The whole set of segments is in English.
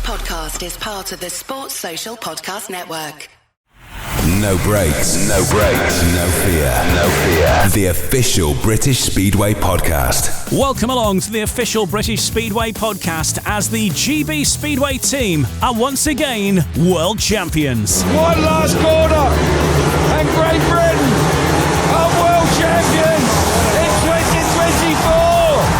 podcast is part of the Sports Social Podcast Network. No brakes, no fear. The official British Speedway podcast. Welcome along to the official British Speedway podcast as the GB Speedway team are once again world champions. One last corner and Great Britain are world champions in 2024.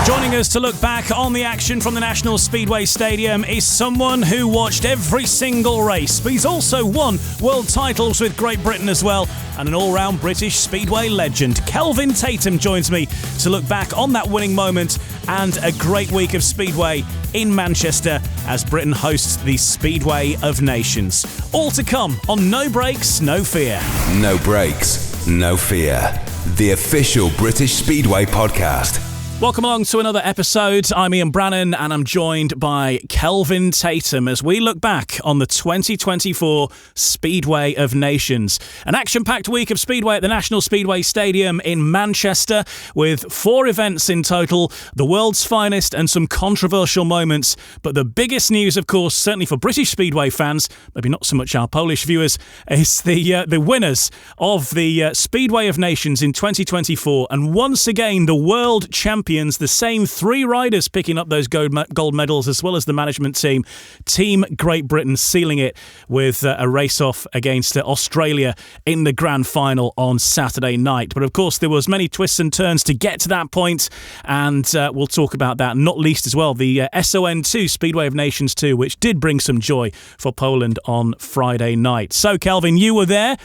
Joining us to look back on the action from the National Speedway Stadium is someone who watched every single race, but he's also won world titles with Great Britain as well, and an all-round British Speedway legend. Kelvin Tatum joins me to look back on that winning moment and a great week of Speedway in Manchester as Britain hosts the Speedway of Nations. All to come on No Brakes, No Fear. No brakes, no fear. The official British Speedway podcast. Welcome along to another episode. I'm Ian Brannan and I'm joined by Kelvin Tatum as we look back on the 2024 Speedway of Nations. An action-packed week of Speedway at the National Speedway Stadium in Manchester with 4 events in total, the world's finest and some controversial moments. But the biggest news, of course, certainly for British Speedway fans, maybe not so much our Polish viewers, is the winners of the Speedway of Nations in 2024. And once again, the world champions, the same 3 riders picking up those gold medals as well as the management team. Team Great Britain sealing it with a race-off against Australia in the grand final on Saturday night. But of course, there was many twists and turns to get to that point, and we'll talk about that, not least as well, the SON2, Speedway of Nations 2, which did bring some joy for Poland on Friday night. So, Kelvin, you were there.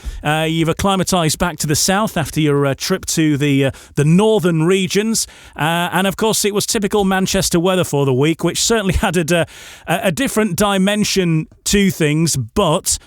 You've acclimatised back to the south after your trip to the northern regions. And of course, it was typical Manchester weather for the week, which certainly added a different dimension to things. But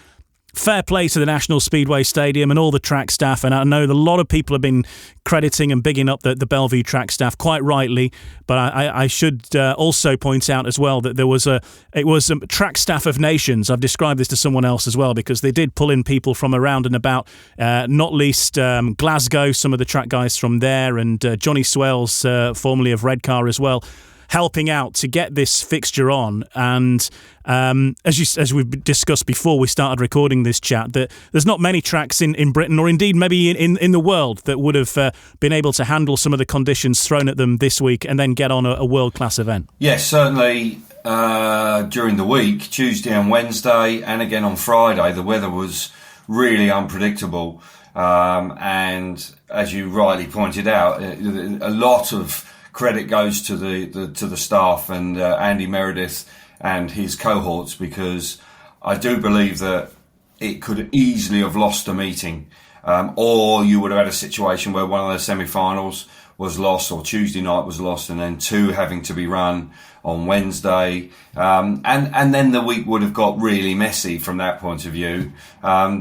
fair play to the National Speedway Stadium and all the track staff. And I know that a lot of people have been crediting and bigging up the Bellevue track staff, quite rightly. But I should also point out as well that it was a track staff of nations. I've described this to someone else as well, because they did pull in people from around and about, not least Glasgow, some of the track guys from there, and Johnny Swales, formerly of Redcar as well, helping out to get this fixture on. And as we've discussed before we started recording this chat, that there's not many tracks in Britain, or indeed maybe in the world, that would have been able to handle some of the conditions thrown at them this week and then get on a world-class event. Yes, certainly during the week, Tuesday and Wednesday, and again on Friday, the weather was really unpredictable. And as you rightly pointed out, a lot of credit goes to the staff and Andy Meredith and his cohorts, because I do believe that it could easily have lost a meeting, or you would have had a situation where one of the semi-finals was lost, or Tuesday night was lost, and then 2 having to be run on Wednesday, and then the week would have got really messy from that point of view.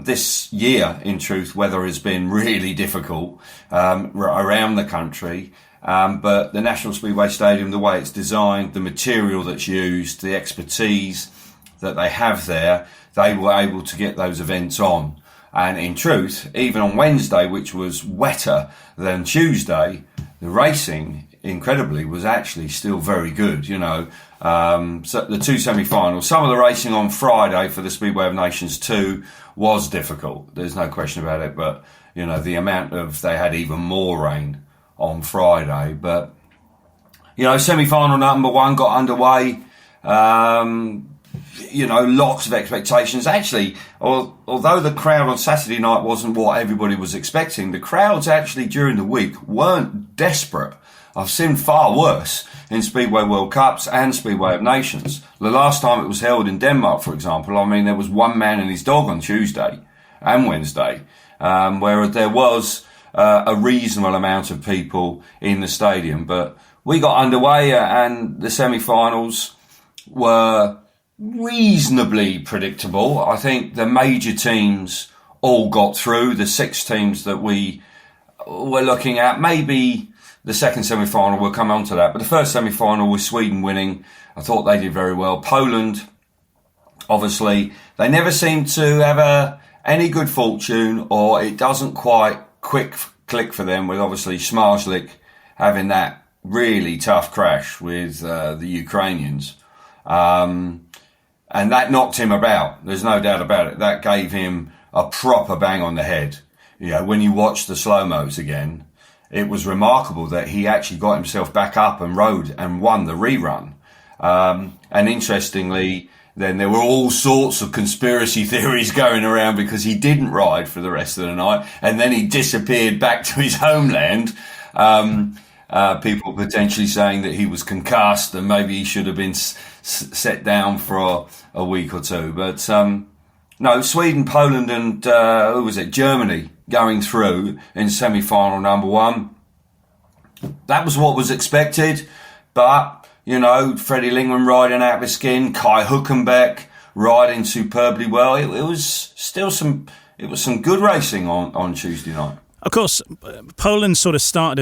This year, in truth, weather has been really difficult around the country. But the National Speedway Stadium, the way it's designed, the material that's used, the expertise that they have there, they were able to get those events on. And in truth, even on Wednesday, which was wetter than Tuesday, the racing, incredibly, was actually still very good, you know. So the 2 semi-finals, some of the racing on Friday for the Speedway of Nations 2 was difficult. There's no question about it. But, you know, they had even more rain on Friday. But, you know, semi-final number 1 got underway. You know, lots of expectations. Actually, although the crowd on Saturday night wasn't what everybody was expecting, the crowds actually during the week weren't desperate. I've seen far worse in Speedway World Cups and Speedway of Nations. The last time it was held in Denmark, for example, I mean, there was 1 man and his dog on Tuesday and Wednesday, where there was a reasonable amount of people in the stadium. But we got underway and the semi-finals were reasonably predictable. I think the major teams all got through. The 6 teams that we were looking at, maybe the second semi-final, we'll come on to that. But the first semi-final was Sweden winning. I thought they did very well. Poland, obviously, they never seem to have any good fortune, or it doesn't quite click for them, with obviously Smarslik having that really tough crash with the Ukrainians. And that knocked him about. There's no doubt about it. That gave him a proper bang on the head. When you watch the slow-mos again, it was remarkable that he actually got himself back up and rode and won the rerun. And interestingly, then there were all sorts of conspiracy theories going around because he didn't ride for the rest of the night, and then he disappeared back to his homeland. People potentially saying that he was concussed and maybe he should have been set down for a week or two. But no, Sweden, Poland and Germany going through in semi-final number one. That was what was expected, but Freddie Lingman riding out of his skin, Kai Hülkenberg riding superbly well. It was some good racing on Tuesday night. Of course, Poland sort of started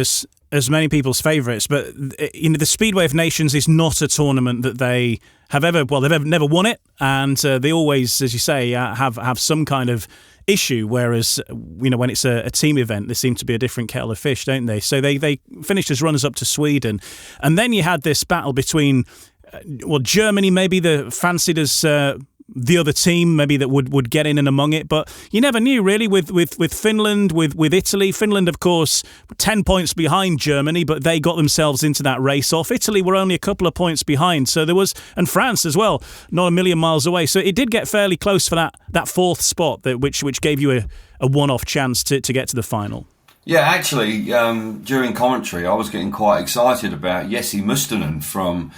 as many people's favourites, but the Speedway of Nations is not a tournament that they have they've never won it, and they always, as you say, have some kind of issue, whereas when it's a team event, they seem to be a different kettle of fish, don't they? So they finished as runners up to Sweden, and then you had this battle between Germany, maybe the fancied as the other team maybe that would get in and among it, but you never knew really with Finland, with Italy. Finland, of course, 10 points behind Germany, but they got themselves into that race off. Italy were only a couple of points behind, so there was, and France as well, not a million miles away. So it did get fairly close for that fourth spot, which gave you a one-off chance to get to the final. Yeah, actually, during commentary, I was getting quite excited about Jesse Mustonen from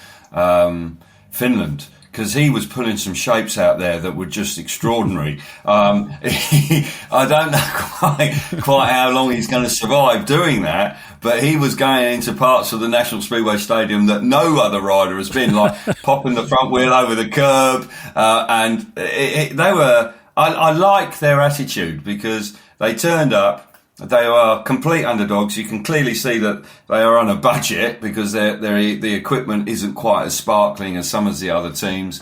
Finland, because he was pulling some shapes out there that were just extraordinary. I don't know quite how long he's going to survive doing that, but he was going into parts of the National Speedway Stadium that no other rider has been, like popping the front wheel over the curb. And they were, I like their attitude because they turned up. They are complete underdogs. You can clearly see that they are on a budget because the equipment isn't quite as sparkling as some of the other teams.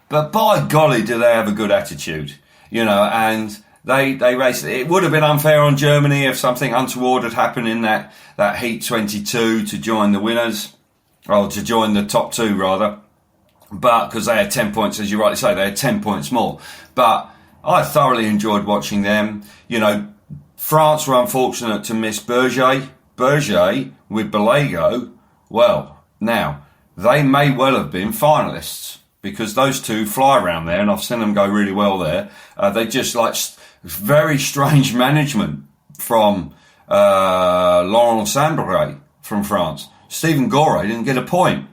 But by golly, do they have a good attitude, and they race. It would have been unfair on Germany if something untoward had happened in that Heat 22 to join the winners, or to join the top two rather. But because they had 10 points, as you rightly say, they had 10 points more. But I thoroughly enjoyed watching them, France were unfortunate to miss Berger with Balago. Well, now, they may well have been finalists because those two fly around there, and I've seen them go really well there. They just very strange management from Laurent Sambray from France. Stephen Gore didn't get a point.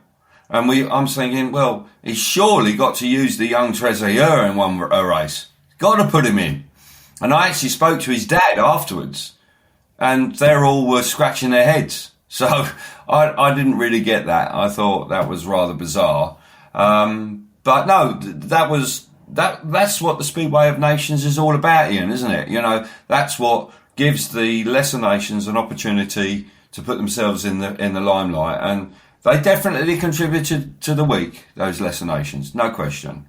And I'm thinking, well, he's surely got to use the young Trésor in one race. Got to put him in. And I actually spoke to his dad afterwards, and they all were scratching their heads. So I didn't really get that. I thought that was rather bizarre. But no, that's what the Speedway of Nations is all about, Ian, isn't it? That's what gives the lesser nations an opportunity to put themselves in the limelight, and they definitely contributed to the week, those lesser nations, no question.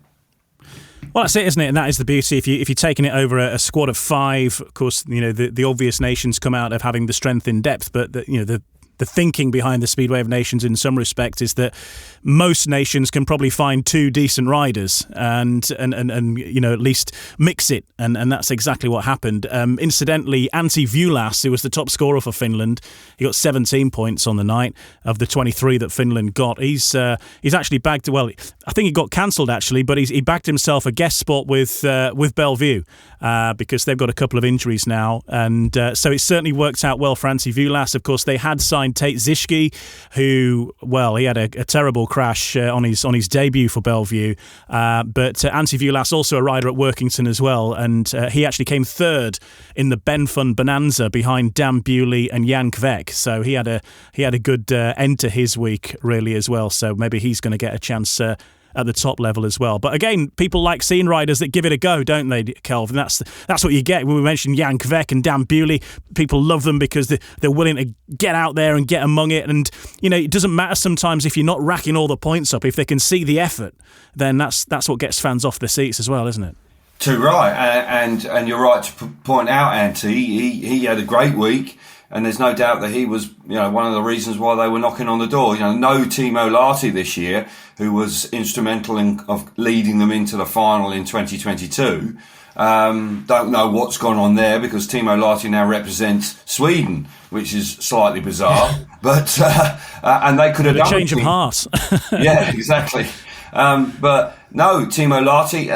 Well, that's it, isn't it? And that is the beauty. If you're taking it over a squad of five, of course, the obvious nations come out of having the strength in depth, but the thinking behind the Speedway of Nations in some respects is that most nations can probably find two decent riders and at least mix it, and that's exactly what happened. Incidentally, Antti Vulas, who was the top scorer for Finland, he got 17 points on the night of the 23 that Finland got. He's actually bagged, well, I think he got cancelled actually, but he bagged himself a guest spot with Bellevue because they've got a couple of injuries now, and so it certainly worked out well for Antti Vulas. Of course, they had signed Tate Zischke, who, well, he had a terrible crash on his debut for Bellevue, but Antti Vulas also a rider at Workington as well, and he actually came third in the Ben Fun Bonanza behind Dan Bewley and Jan Kvek, so he had a good end to his week really as well, so maybe he's going to get a chance at the top level as well. But again, people like seeing riders that give it a go, don't they, Kelvin? That's what you get. When we mentioned Jan Kvek and Dan Bewley, people love them because they're willing to get out there and get among it. And, it doesn't matter sometimes if you're not racking all the points up. If they can see the effort, then that's what gets fans off the seats as well, isn't it? Too right. And you're right to point out, Antti, he had a great week. And there's no doubt that he was, one of the reasons why they were knocking on the door. No Timo Lahti this year, who was instrumental of leading them into the final in 2022. Don't know what's gone on there, because Timo Lahti now represents Sweden, which is slightly bizarre. But and they could have done a change of heart. Yeah, exactly. But no, Timo Lahti,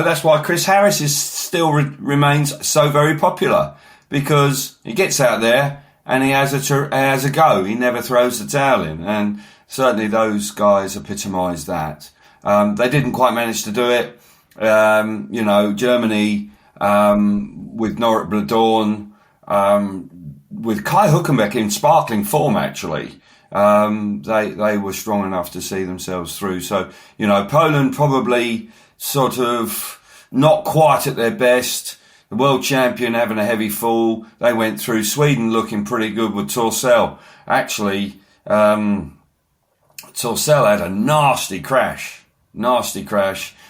that's why Chris Harris still remains so very popular, because he gets out there and he has a go. He never throws the towel in, and certainly those guys epitomise that. They didn't quite manage to do it. Germany with Norbert Bladorn, with Kai Hülkenberg in sparkling form, actually. They were strong enough to see themselves through. So, Poland probably sort of not quite at their best. The world champion having a heavy fall. They went through. Sweden looking pretty good with Torssell. Actually, Torssell had a nasty crash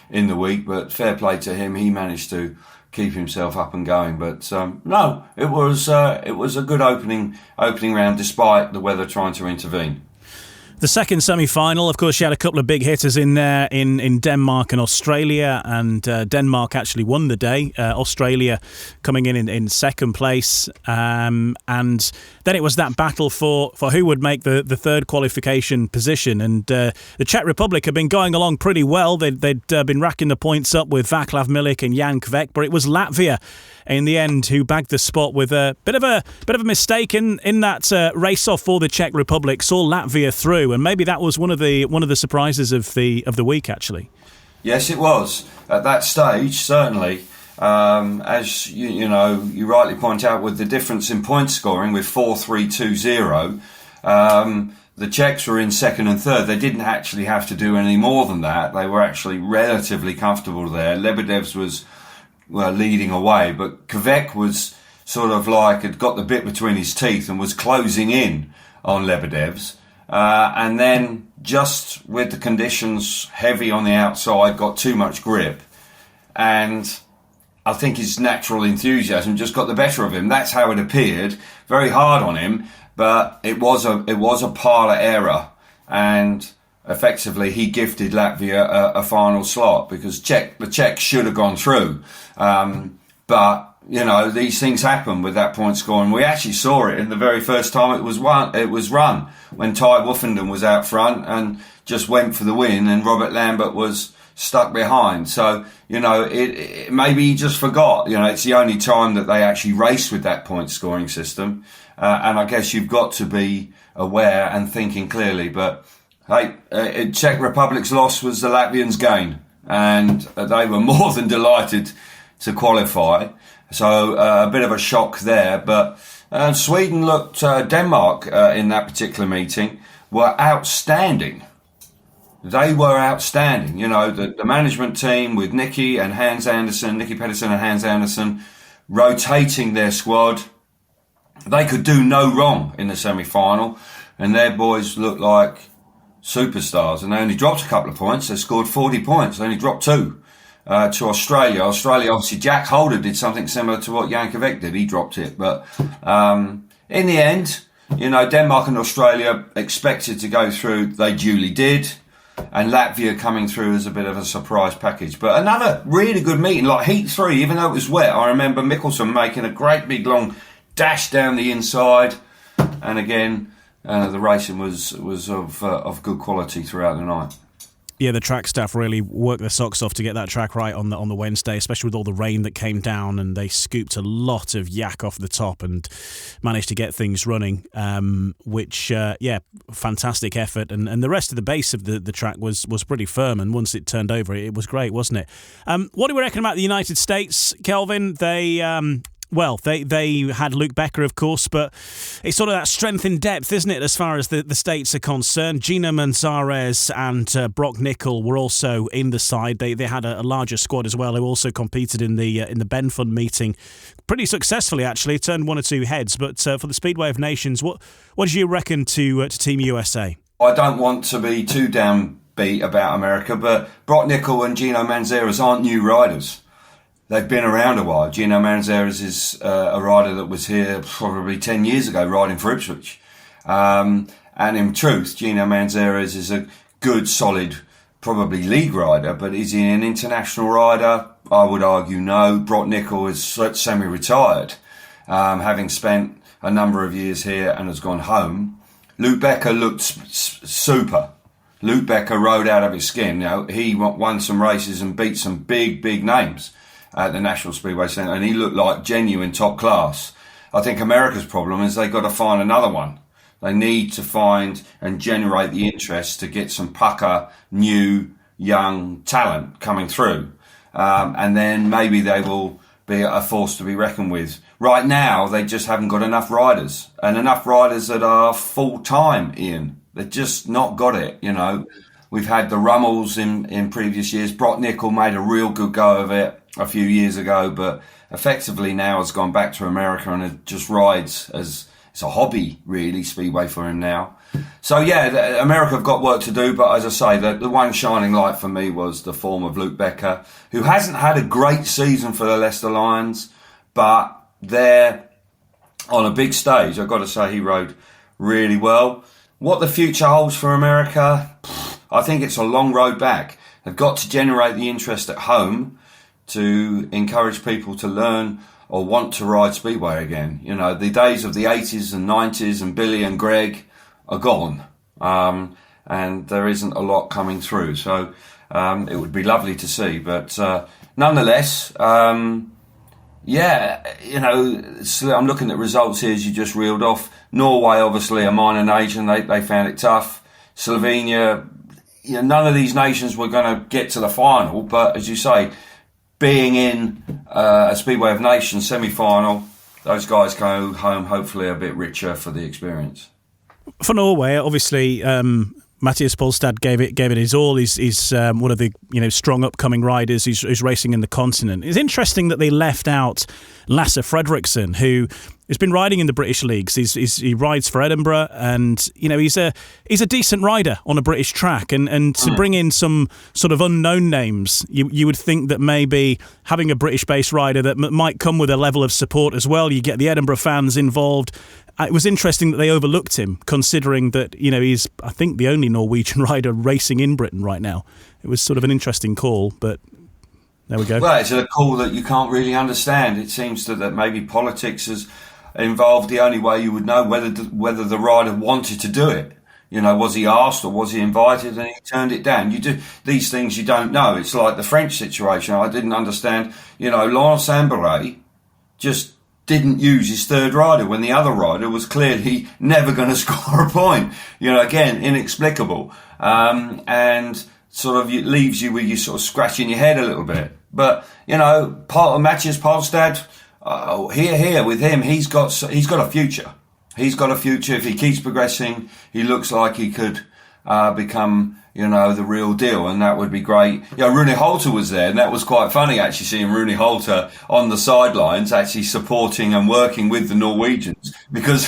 in the week, but fair play to him. He managed to keep himself up and going. But no, it was a good opening round, despite the weather trying to intervene. The second semi-final, of course, you had a couple of big hitters in there in Denmark and Australia, and Denmark actually won the day. Australia coming in second place, and then it was that battle for who would make the third qualification position. And the Czech Republic had been going along pretty well. They'd been racking the points up with Václav Milik and Jan Kvek, but it was Latvia in the end who bagged the spot with a bit of a mistake in that race off for the Czech Republic. Saw Latvia through, and maybe that was one of the surprises of the week, actually. Yes, it was at that stage, certainly. As you rightly point out, with the difference in point scoring with 4-3-2-0, the Czechs were in second and third. They didn't actually have to do any more than that. They were actually relatively comfortable there. Lebedev's was leading away, but Kvek was sort of had got the bit between his teeth and was closing in on Lebedev's. And then, just with the conditions heavy on the outside, got too much grip. And I think his natural enthusiasm just got the better of him. That's how it appeared. Very hard on him, but it was a parlour error. And effectively, he gifted Latvia a final slot, because the Czechs should have gone through. But these things happen with that point scoring. We actually saw it in the very first time it was run, when Ty Woofenden was out front and just went for the win, and Robert Lambert was stuck behind. So, it maybe he just forgot. It's the only time that they actually race with that point scoring system. And I guess you've got to be aware and thinking clearly. But hey, Czech Republic's loss was the Latvians' gain, and they were more than delighted to qualify. So a bit of a shock there. But Sweden looked, Denmark in that particular meeting were outstanding. They were outstanding. The management team with Nicky Pedersen and Hans Andersen, rotating their squad. They could do no wrong in the semi-final, and their boys looked like superstars. And they only dropped a couple of points. They scored 40 points. They only dropped 2 to Australia. Australia, obviously, Jack Holder did something similar to what Jan Kvek did. He dropped it. But in the end, Denmark and Australia expected to go through. They duly did. And Latvia coming through as a bit of a surprise package. But another really good meeting, like Heat 3, even though it was wet. I remember Mikkelsen making a great big long dash down the inside. And again, the racing was of good quality throughout the night. Yeah, the track staff really worked their socks off to get that track right on the Wednesday, especially with all the rain that came down, and they scooped a lot of yak off the top and managed to get things running, which, fantastic effort. And the rest of the base of the track was pretty firm, and once it turned over, it was great, wasn't it? What do we reckon about the United States, Kelvin? They had Luke Becker, of course, but it's sort of that strength in depth, isn't it, as far as the States are concerned? Gina Manzarez and Brock Nickel were also in the side. They had a larger squad as well, who also competed in the Ben Fund meeting pretty successfully, actually. It turned 1 or 2 heads, but for the Speedway of Nations, what do you reckon to Team USA? I don't want to be too downbeat about America, but Brock Nickel and Gino Manzarez aren't new riders. they've been around a while. Gino Manzarek is a rider that was here probably 10 years ago riding for Ipswich. And in truth, Gino Manzarek is a good, solid, probably league rider, but is he an international rider? I would argue no. Brock Nickel is semi-retired, having spent a number of years here and has gone home. Luke Becker looked super. Luke Becker rode out of his skin. He won some races and beat some big names at the National Speedway Stadium, and he looked like genuine top class. I think America's problem is they've got to find another one. They need to find and generate the interest to get some pucker, new, young talent coming through. And then maybe they will be a force to be reckoned with. Right now, they just haven't got enough riders, and enough riders that are full-time, Ian. They've just not got it, We've had the Rummels in previous years. Brock Nickel made a real good go of it a few years ago, but effectively now has gone back to America and it just rides as it's a hobby, really, Speedway for him now. So, yeah, America have got work to do, but as I say, the one shining light for me was the form of Luke Becker, who hasn't had a great season for the Leicester Lions, but they're on a big stage. I've got to say he rode really well. What the future holds for America, I think it's a long road back. They've got to generate the interest at home to encourage people to learn or want to ride Speedway again. The days of the 80s and 90s and Billy and Greg are gone. And there isn't a lot coming through. So it would be lovely to see. But nonetheless, I'm looking at results here as you just reeled off. Norway, obviously, a minor nation. They found it tough. Slovenia, none of these nations were going to get to the final. But as you say, being in a Speedway of Nations semi-final, those guys go home hopefully a bit richer for the experience. For Norway, obviously, Matthias Polstad gave it his all. He's one of the strong upcoming riders who's racing in the continent. It's interesting that they left out Lasse Fredriksson, who has been riding in the British leagues. He rides for Edinburgh, and he's a decent rider on a British track. And to bring in some sort of unknown names, you would think that maybe having a British-based rider that might come with a level of support as well. You get the Edinburgh fans involved. It was interesting that they overlooked him, considering that he's, I think, the only Norwegian rider racing in Britain right now. It was sort of an interesting call, but there we go. Well, it's a call that you can't really understand. It seems that maybe politics has involved the only way you would know whether the rider wanted to do it. Was he asked or was he invited, and he turned it down? You do these things you don't know. It's like the French situation. I didn't understand. Laurent Sambaret just didn't use his third rider when the other rider was clearly never going to score a point. Again, inexplicable. And sort of it leaves you with you sort of scratching your head a little bit. But, part of Matthias Polstad, here with him, he's got a future. He's got a future. If he keeps progressing, he looks like he could become the real deal, and that would be great. Rune Holter was there, and that was quite funny actually seeing Rune Holter on the sidelines actually supporting and working with the Norwegians, because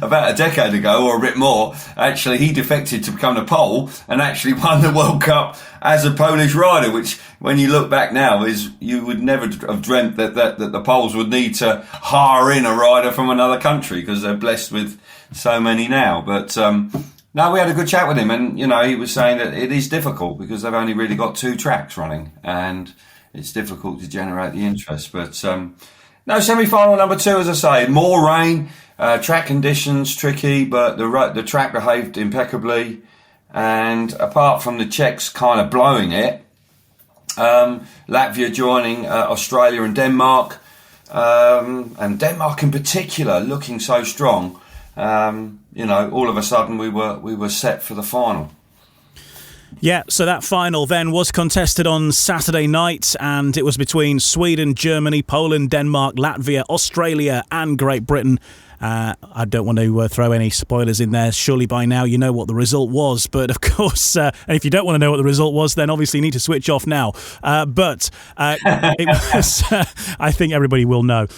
about a decade ago or a bit more, actually he defected to become a Pole and actually won the World Cup as a Polish rider, which when you look back now is you would never have dreamt that the Poles would need to hire in a rider from another country because they're blessed with so many now. But no, we had a good chat with him, and he was saying that it is difficult because they've only really got 2 tracks running, and it's difficult to generate the interest. But no, semi-final number 2, as I say, more rain, track conditions tricky, but the track behaved impeccably. And apart from the Czechs kind of blowing it, Latvia joining Australia and Denmark in particular looking so strong. All of a sudden we were set for the final. Yeah, so that final then was contested on Saturday night, and it was between Sweden, Germany, Poland, Denmark, Latvia, Australia and Great Britain. I don't want to throw any spoilers in there. Surely by now you know what the result was. But of course, and if you don't want to know what the result was, then obviously you need to switch off now. But it was, I think everybody will know.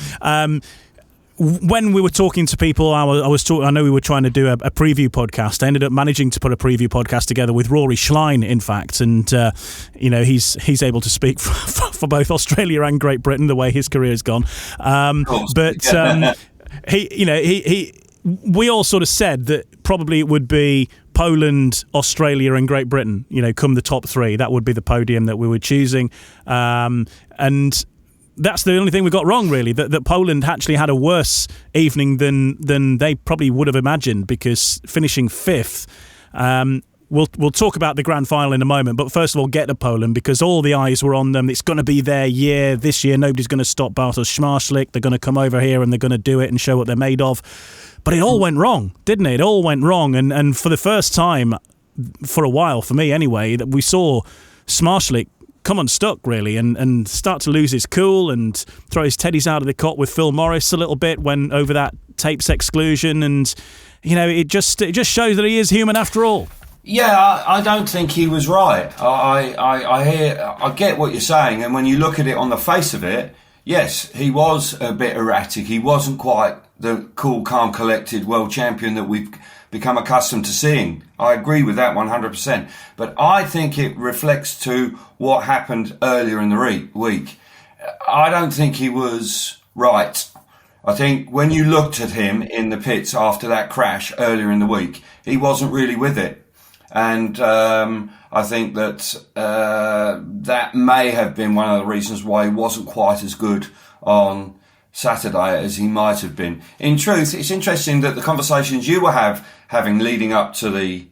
when we were talking to people, I know we were trying to do a preview podcast. I ended up managing to put a preview podcast together with Rory Schlein, in fact, and he's able to speak for both Australia and Great Britain the way his career has gone. We all sort of said that probably it would be Poland, Australia, and Great Britain. Come the top three, that would be the podium that we were choosing, and that's the only thing we got wrong, really, that Poland actually had a worse evening than they probably would have imagined, because finishing fifth. We'll talk about the grand final in a moment, but first of all, get to Poland, because all the eyes were on them. It's going to be their year. This year, nobody's going to stop Bartosz Szmartlik. They're going to come over here and they're going to do it and show what they're made of. But it all went wrong, didn't it? It all went wrong. And for the first time, for a while, for me anyway, that we saw Szmartlik come unstuck, really, and start to lose his cool and throw his teddies out of the cot with Phil Morris a little bit when over that tapes exclusion. And, it just shows that he is human after all. Yeah, I don't think he was right. I get what you're saying, and when you look at it on the face of it, yes, he was a bit erratic. He wasn't quite the cool, calm, collected world champion that we've become accustomed to seeing. I agree with that 100%. But I think it reflects to what happened earlier in the week. I don't think he was right. I think when you looked at him in the pits after that crash earlier in the week, he wasn't really with it. And I think that that may have been one of the reasons why he wasn't quite as good on Saturday as he might have been. In truth, it's interesting that the conversations you were having leading up to the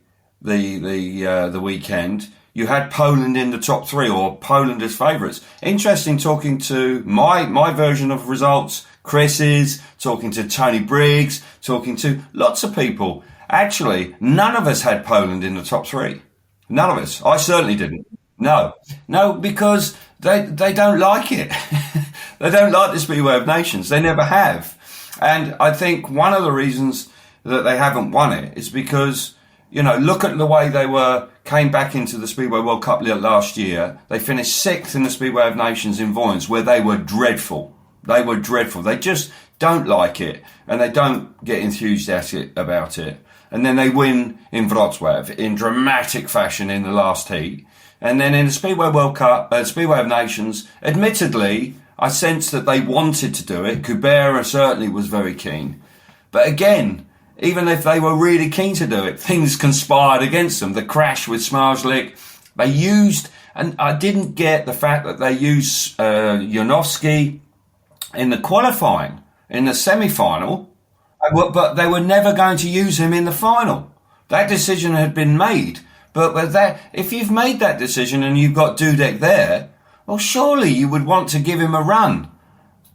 weekend, you had Poland in the top three, or Poland as favourites. Interesting talking to my version of results, Chris's, talking to Tony Briggs, talking to lots of people. Actually, none of us had Poland in the top three. None of us. I certainly didn't. No, because they don't like it. They don't like the Speedway of Nations. They never have. And I think one of the reasons that they haven't won it is because, look at the way they came back into the Speedway World Cup last year. They finished sixth in the Speedway of Nations in Voyance, where they were dreadful. They just don't like it, and they don't get enthusiastic about it. And then they win in Wrocław in dramatic fashion in the last heat. And then in the Speedway World Cup, Speedway of Nations, admittedly, I sensed that they wanted to do it. Kubera certainly was very keen. But again, even if they were really keen to do it, things conspired against them. The crash with Szmartlik, they used, and I didn't get the fact that they used Janowski in the qualifying, in the semi-final, but they were never going to use him in the final. That decision had been made. But with that, if you've made that decision and you've got Dudek there, well, surely you would want to give him a run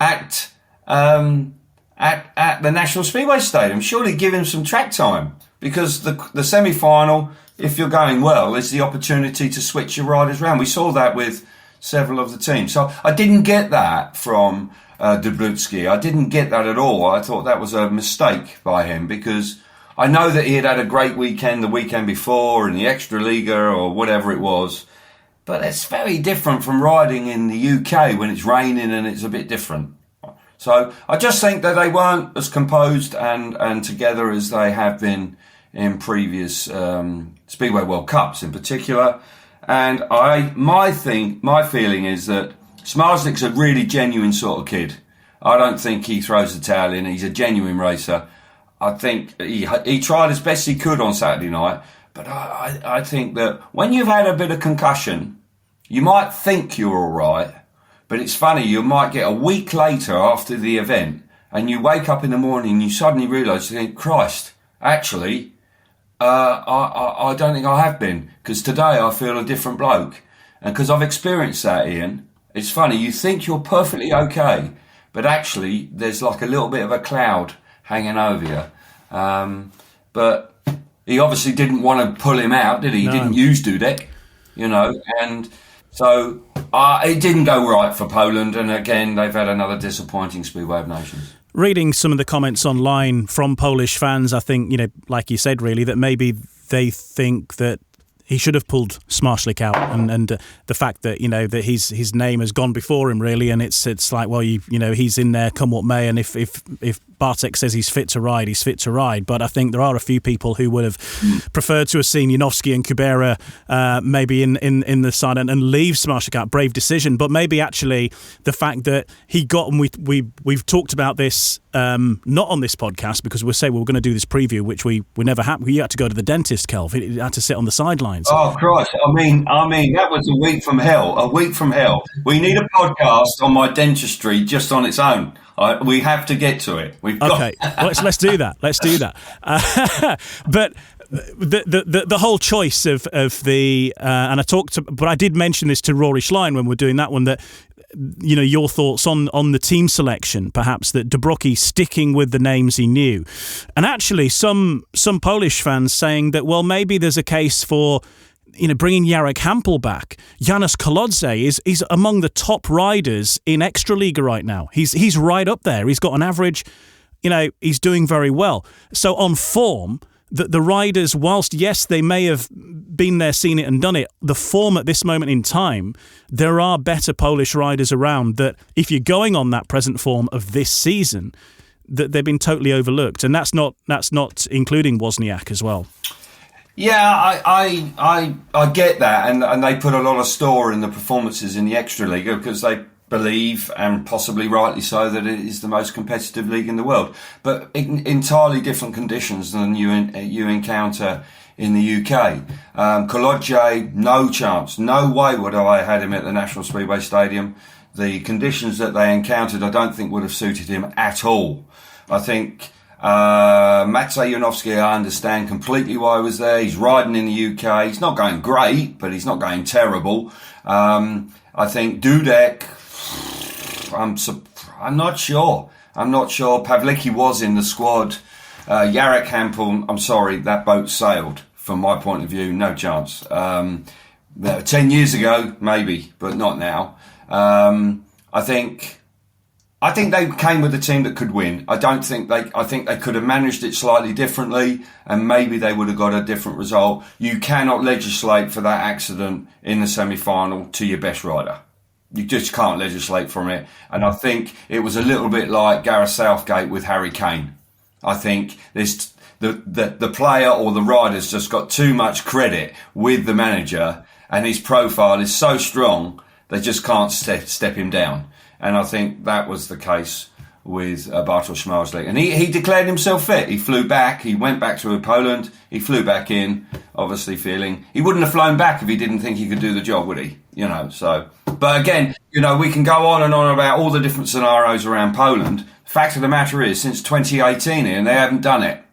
at the National Speedway Stadium. Surely give him some track time, because the semi-final, if you're going well, is the opportunity to switch your riders around. We saw that with several of the teams. So I didn't get that from Dubrutsky. I didn't get that at all. I thought that was a mistake by him, because I know that he had a great weekend the weekend before in the Extra Liga or whatever it was, but it's very different from riding in the UK when it's raining and it's a bit different. So I just think that they weren't as composed and together as they have been in previous Speedway World Cups in particular. And my feeling is that Szmartlik's a really genuine sort of kid. I don't think he throws the towel in. He's a genuine racer. I think he tried as best he could on Saturday night, but I think that when you've had a bit of concussion, you might think you're all right, but it's funny, you might get a week later after the event and you wake up in the morning and you suddenly realise, you think, Christ, actually, I don't think I have been, because today I feel a different bloke. And because I've experienced that, Ian, it's funny, you think you're perfectly okay, but actually there's like a little bit of a cloud hanging over you. But he obviously didn't want to pull him out, did he? He didn't use Dudek, and so it didn't go right for Poland. And again, they've had another disappointing Speedway of Nations. Reading some of the comments online from Polish fans, I think, like you said, really, that maybe they think that he should have pulled Szmartlik out, and the fact that that his name has gone before him, really, and it's like, well, he's in there come what may, and if Bartek says he's fit to ride, but I think there are a few people who would have preferred to have seen Janowski and Kubera maybe in the side and leave Smarshak. Brave decision, but maybe actually the fact that he got, and we've talked about this not on this podcast because we say we were going to do this preview, which we never happened. You had to go to the dentist, Kelv. You had to sit on the sidelines. Oh Christ! I mean, that was a week from hell. A week from hell. We need a podcast on my dentistry just on its own. We have to get to it. Okay, let's do that. Let's do that. But the whole choice of the and but I did mention this to Rory Schlein when we're doing that one, that your thoughts on the team selection, perhaps that Dubrucki sticking with the names he knew, and actually some Polish fans saying that maybe there's a case for bringing Jarek Hampel back. Janusz Kolodze is among the top riders in Extraliga right now. He's right up there. He's got an average, he's doing very well. So on form, the riders, whilst yes, they may have been there, seen it and done it, the form at this moment in time, there are better Polish riders around that if you're going on that present form of this season, that they've been totally overlooked. And that's not including Wozniak as well. Yeah, I get that, and they put a lot of store in the performances in the Extraliga because they believe, and possibly rightly so, that it is the most competitive league in the world. But in entirely different conditions than you encounter in the UK. Kolodze, no chance, no way would I have had him at the National Speedway Stadium. The conditions that they encountered, I don't think would have suited him at all. I think Maciej Janowski, I understand completely why he was there. He's riding in the UK. He's not going great, but he's not going terrible. I think Dudek, I'm not sure. Pawlicki was in the squad. Jarek Hampel, I'm sorry, that boat sailed. From my point of view, no chance. 10 years ago, maybe, but not now. I think they came with a team that could win. I think they could have managed it slightly differently, and maybe they would have got a different result. You cannot legislate for that accident in the semi-final to your best rider. You just can't legislate from it. And I think it was a little bit like Gareth Southgate with Harry Kane. I think the player or the rider's just got too much credit with the manager, and his profile is so strong they just can't step him down. And I think that was the case with Bartosz Marzlik. And he declared himself fit. He flew back. He went back to Poland. He flew back in, obviously feeling... He wouldn't have flown back if he didn't think he could do the job, would he? So... But again, we can go on and on about all the different scenarios around Poland. The fact of the matter is, since 2018, Ian, they haven't done it.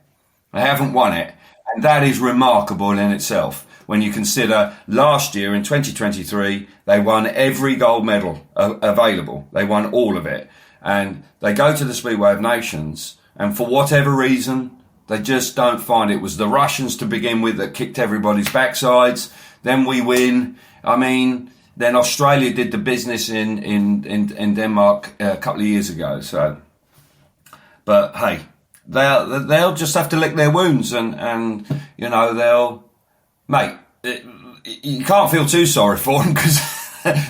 They haven't won it. And that is remarkable in itself. When you consider last year in 2023, they won every gold medal available. They won all of it. And they go to the Speedway of Nations, and for whatever reason, they just don't find it. It was the Russians to begin with that kicked everybody's backsides. Then we win. Then Australia did the business in Denmark a couple of years ago. So, but hey, they'll just have to lick their wounds, and they'll. Mate, you can't feel too sorry for them because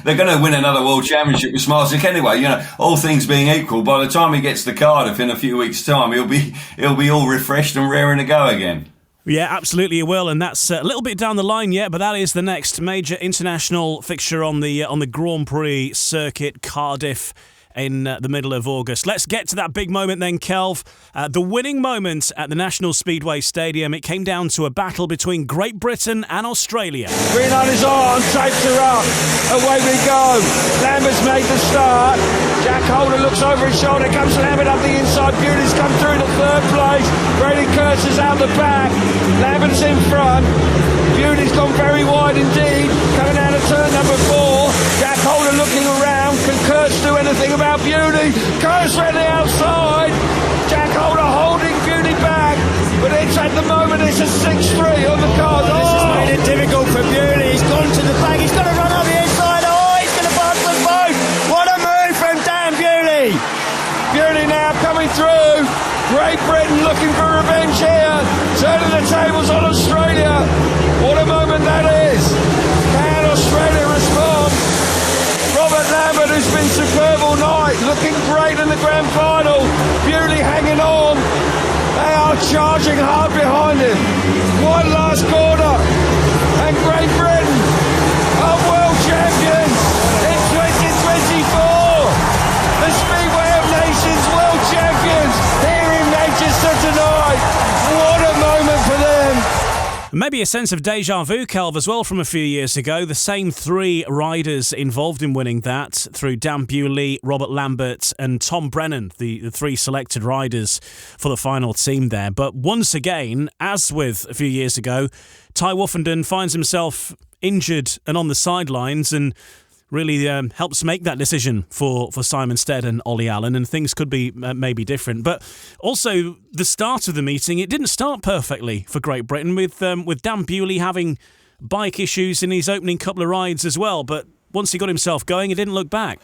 they're going to win another World Championship with Smarzik anyway. All things being equal, by the time he gets to Cardiff in a few weeks' time, he'll be all refreshed and raring to go again. Yeah, absolutely it will, and that's a little bit down the line yet, but that is the next major international fixture on the Grand Prix circuit, Cardiff, in the middle of August. Let's get to that big moment then, Kelv. The winning moment at the National Speedway Stadium. It came down to a battle between Great Britain and Australia. Green on his arm, tapes her up. Away we go. Lambert's made the start. Jack Holder looks over his shoulder. Comes Lambert up the inside. Bewley's come through to third place. Brady Kurtz is out the back. Lambert's in front. Bewley's gone very wide indeed. Coming out of turn number 4. Jack Holder looking around. Can Kurtz do anything about Bewley? Kurtz around the outside. Jack Holder holding Bewley back. But it's at the moment, it's a 6-3 on the card. This has made it difficult for Bewley. He's gone to the back. He's got to run on the inside. He's going to pass them both. What a move from Dan Bewley. Bewley now coming through. Great Britain looking for revenge here. Turning the tables on Australia. What a moment that is. Can Australia respond? Robert Robert Lambert, who's been superb all night, looking great in the grand final. Bewley hanging on. They are charging hard behind him. One last corner, and Great Britain are world champions in 2024. The Speedway of Nations world champions here in Manchester tonight. What a moment for them. Maybe a sense of deja vu, Kelv, as well from a few years ago. The same three riders involved in winning that through Dan Bewley, Robert Lambert and Tom Brennan, the three selected riders for the final team there. But once again, as with a few years ago, Ty Woffenden finds himself injured and on the sidelines and really helps make that decision for Simon Stead and Olly Allen, and things could be maybe different. But also, the start of the meeting, it didn't start perfectly for Great Britain, with Dan Bewley having bike issues in his opening couple of rides as well. But once he got himself going, he didn't look back.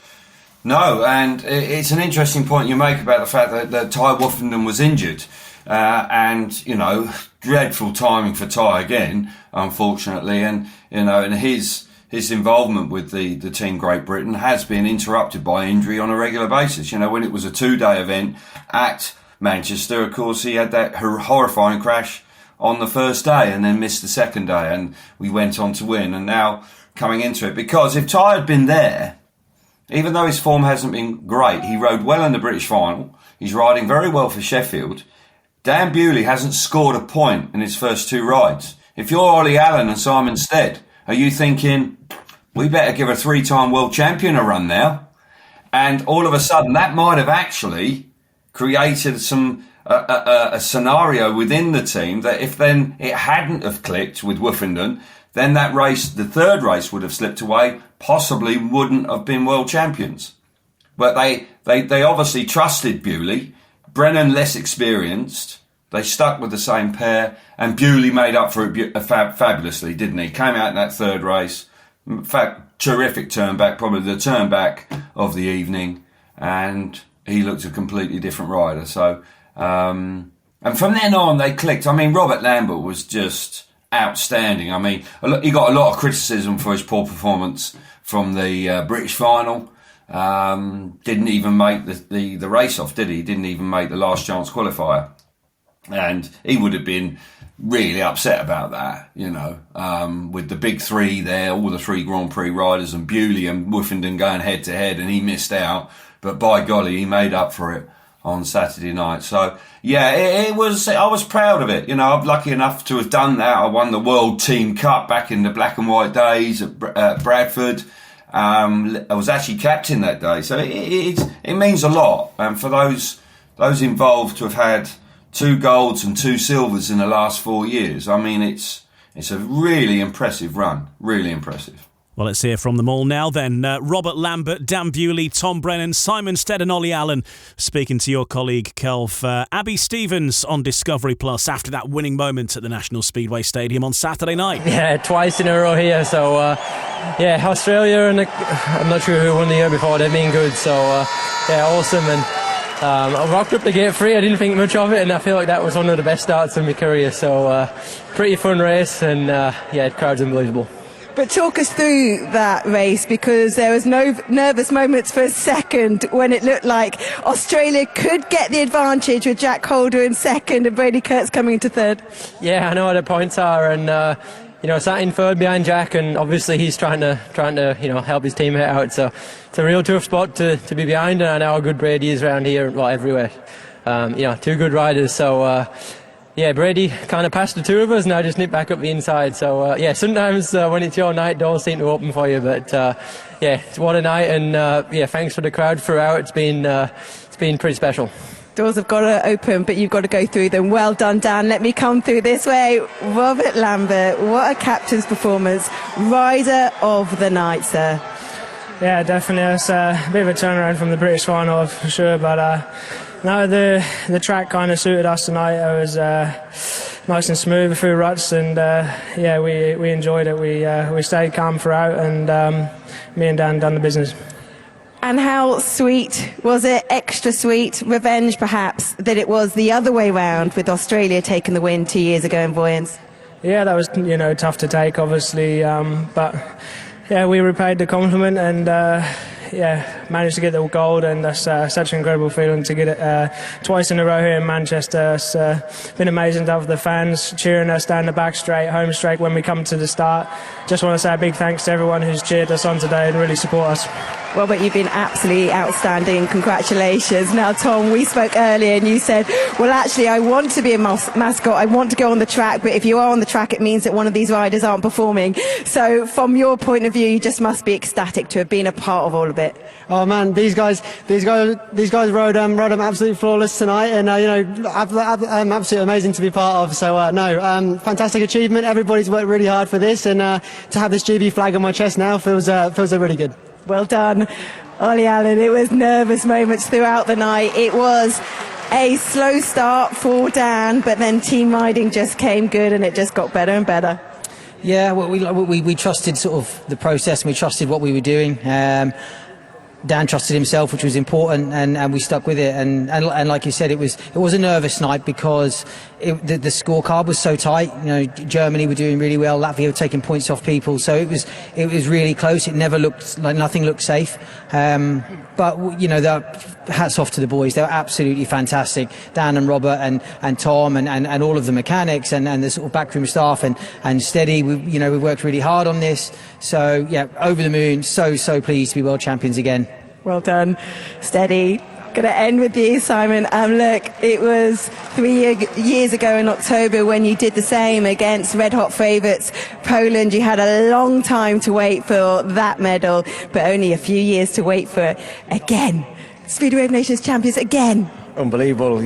No, and it's an interesting point you make about the fact that Ty Woffenden was injured. And, you know, dreadful timing for Ty again, unfortunately. And, you know, and his involvement with the Team Great Britain has been interrupted by injury on a regular basis. You know, when it was a 2-day event at Manchester, of course, he had that horrifying crash on the first day and then missed the second day, and we went on to win. And now coming into it, because if Ty had been there, even though his form hasn't been great, he rode well in the British final. He's riding very well for Sheffield. Dan Bewley hasn't scored a point in his first two rides. If you're Olly Allen and Simon Stead, are you thinking, we better give a 3-time world champion a run now? And all of a sudden, that might have actually created a scenario within the team that if then it hadn't have clicked with Woffenden, then that race, the third race, would have slipped away, possibly wouldn't have been world champions. But they obviously trusted Bewley. Brennan less experienced. They stuck with the same pair, and Bewley made up for it fabulously, didn't he? Came out in that third race. In fact, terrific turn back, probably the turn back of the evening, and he looked a completely different rider. So, and from then on, they clicked. I mean, Robert Lambert was just outstanding. I mean, he got a lot of criticism for his poor performance from the British final. Didn't even make the race off, did he? Didn't even make the last chance qualifier. And he would have been really upset about that, you know, with the big three there, all the three Grand Prix riders, and Bewley and Woffenden going head to head, and he missed out. But by golly, he made up for it on Saturday night. So yeah, I was proud of it. You know, I'm lucky enough to have done that. I won the World Team Cup back in the black and white days at Bradford. I was actually captain that day, so it means a lot. And for those involved to have had 2 golds and 2 silvers in the last 4 years, I mean, it's a really impressive run. Really impressive. Well, let's hear from them all now then. Robert Lambert, Dan Bewley, Tom Brennan, Simon Stead and Olly Allen, speaking to your colleague Kelv. Abby Stevens on Discovery Plus after that winning moment at the National Speedway Stadium on Saturday night. Yeah, twice in a row here. So, Australia and I'm not sure who won the year before. They've been good. So, awesome. And I rocked up the gate 3. I didn't think much of it, and I feel like that was one of the best starts of my career. So, pretty fun race, and the crowd's unbelievable. But talk us through that race, because there was no nervous moments for a second when it looked like Australia could get the advantage with Jack Holder in second and Brady Kurtz coming into third. Yeah, I know what the points are, and sat in third behind Jack, and obviously he's trying to help his teammate out. So it's a real tough spot to be behind, and I know how good Brady is around here, well, everywhere. 2 good riders, so. Brady kind of passed the 2 of us, and I just nipped back up the inside. So, sometimes when it's your night, doors seem to open for you. But, what a night. And, thanks for the crowd throughout. It's been pretty special. Doors have got to open, but you've got to go through them. Well done, Dan. Let me come through this way. Robert Lambert, what a captain's performance. Rider of the night, sir. Yeah, definitely. It's a bit of a turnaround from the British final, for sure. But, no, the track kind of suited us tonight. It was nice and smooth through ruts, and we enjoyed it. We stayed calm throughout, and me and Dan done the business. And how sweet was it? Extra sweet, revenge perhaps, that it was the other way round with Australia taking the win 2 years ago in Voyance. Yeah, that was tough to take, obviously, but. Yeah, we repaid the compliment, and managed to get the gold, and that's such an incredible feeling to get it twice in a row here in Manchester. It's been amazing to have the fans cheering us down the back straight, home straight when we come to the start. Just want to say a big thanks to everyone who's cheered us on today and really support us. Well, but you've been absolutely outstanding. Congratulations. Now, Tom, we spoke earlier and you said, well, actually, I want to be a mascot. I want to go on the track. But if you are on the track, it means that one of these riders aren't performing. So from your point of view, you just must be ecstatic to have been a part of all of it. Oh man, these guys rode them absolutely flawless tonight, and absolutely amazing to be part of. So fantastic achievement. Everybody's worked really hard for this, and to have this GB flag on my chest now feels really good. Well done, Olly Allen. It was nervous moments throughout the night. It was a slow start for Dan, but then team riding just came good, and it just got better and better. Yeah, well, we trusted sort of the process, and we trusted what we were doing. Dan trusted himself, which was important, and we stuck with it. And like you said, it was a nervous night because the scorecard was so tight. You know, Germany were doing really well, Latvia were taking points off people, so it was really close. It never looked like nothing looked safe. But you know, hats off to the boys. They were absolutely fantastic. Dan and Robert and Tom and all of the mechanics and the sort of backroom staff and Steady. We worked really hard on this. So yeah, over the moon. So pleased to be world champions again. Well done, Steady. Going to end with you, Simon. Look, it was 3 years ago in October when you did the same against red hot favourites Poland. You had a long time to wait for that medal, but only a few years to wait for it again. Speedway of Nations champions again. Unbelievable,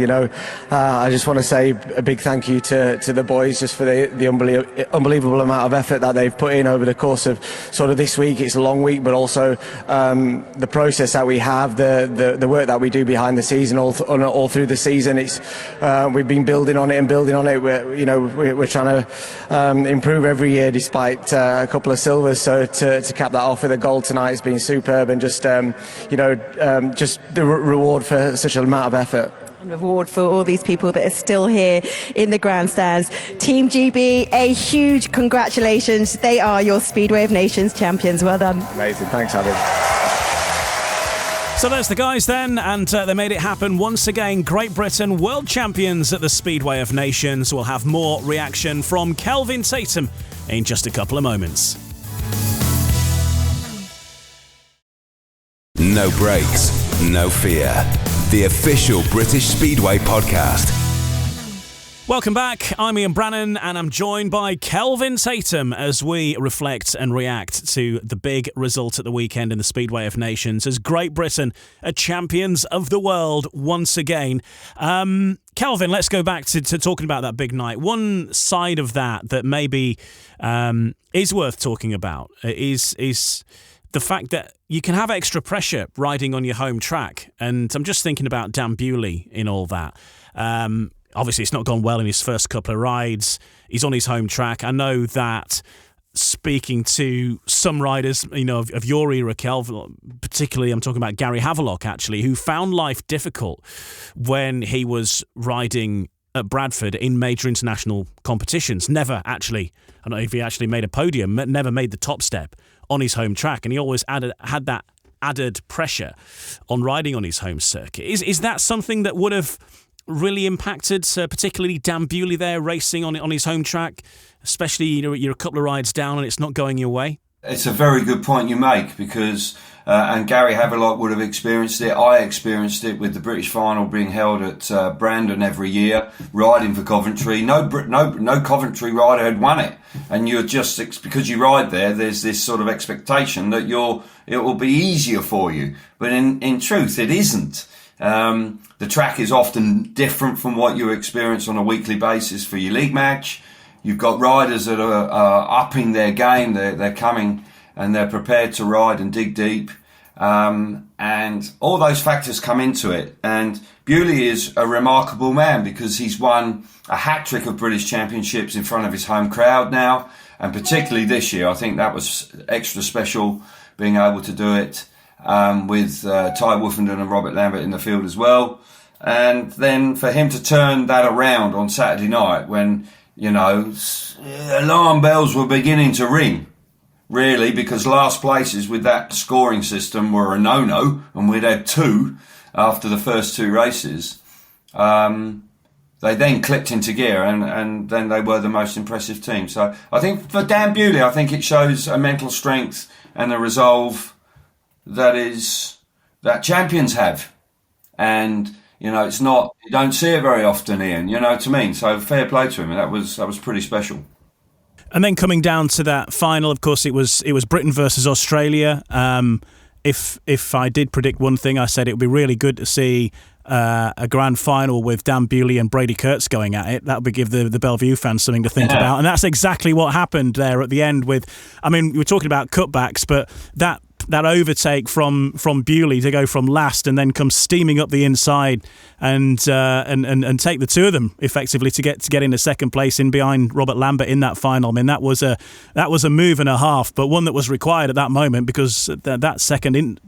I just want to say a big thank you to the boys just for the unbelievable amount of effort that they've put in over the course of sort of this week. It's a long week, but also the process that we have, the work that we do behind the season all through the season. It's we've been building on it. We're trying to improve every year despite a couple of silvers. So to cap that off with a gold tonight has been superb, and just just the reward for such an amount of effort. Reward for all these people that are still here in the grandstands. Team GB, a huge congratulations. They are your Speedway of Nations champions. Well done. Amazing. Thanks, Abby. So there's the guys then, and they made it happen once again. Great Britain world champions at the Speedway of Nations. We'll have more reaction from Kelvin Tatum in just a couple of moments. No brakes, no fear. The official British Speedway podcast. Welcome back. I'm Ian Brannan, and I'm joined by Kelvin Tatum as we reflect and react to the big result at the weekend in the Speedway of Nations as Great Britain are champions of the world once again. Kelvin, let's go back to talking about that big night. One side of that maybe is worth talking about is the fact that you can have extra pressure riding on your home track. And I'm just thinking about Dan Bewley in all that. Obviously, it's not gone well in his first couple of rides. He's on his home track. I know that speaking to some riders, of your era, Kelvin, particularly I'm talking about Gary Havelock, actually, who found life difficult when he was riding at Bradford in major international competitions. Never actually, I don't know if he actually made a podium, never made the top step on his home track, and he always had that added pressure on riding on his home circuit. Is that something that would have really impacted, particularly Dan Bewley there racing on his home track, especially you're a couple of rides down and it's not going your way? It's a very good point you make, because and Gary Havelock would have experienced it. I experienced it with the British final being held at Brandon every year, riding for Coventry. No Coventry rider had won it, and you're just, because you ride there, there's this sort of expectation that it will be easier for you, but in truth it isn't. The track is often different from what you experience on a weekly basis for your league match. You've got riders that are upping their game. They're coming and they're prepared to ride and dig deep. And all those factors come into it. And Bewley is a remarkable man because he's won a hat-trick of British Championships in front of his home crowd now. And particularly this year, I think that was extra special, being able to do it with Ty Wolfenden and Robert Lambert in the field as well. And then for him to turn that around on Saturday night when, alarm bells were beginning to ring really, because last places with that scoring system were a no-no, and we'd had 2 after the first 2 races. They then clicked into gear, and then they were the most impressive team. So I think for Dan Bewley, I think it shows a mental strength and a resolve that champions have. And, you know, it's not, you don't see it very often, Ian, you know what I mean? So fair play to him, and that was pretty special. And then coming down to that final, of course, it was Britain versus Australia. If I did predict one thing, I said it would be really good to see a grand final with Dan Bewley and Brady Kurtz going at it. That would give the Bellevue fans something to think about. And that's exactly what happened there at the end with, I mean, we were talking about cutbacks, but that overtake from Bewley to go from last and then come steaming up the inside and take the 2 of them effectively to get into second place in behind Robert Lambert in that final. I mean, that was a move and a half, but one that was required at that moment, because that second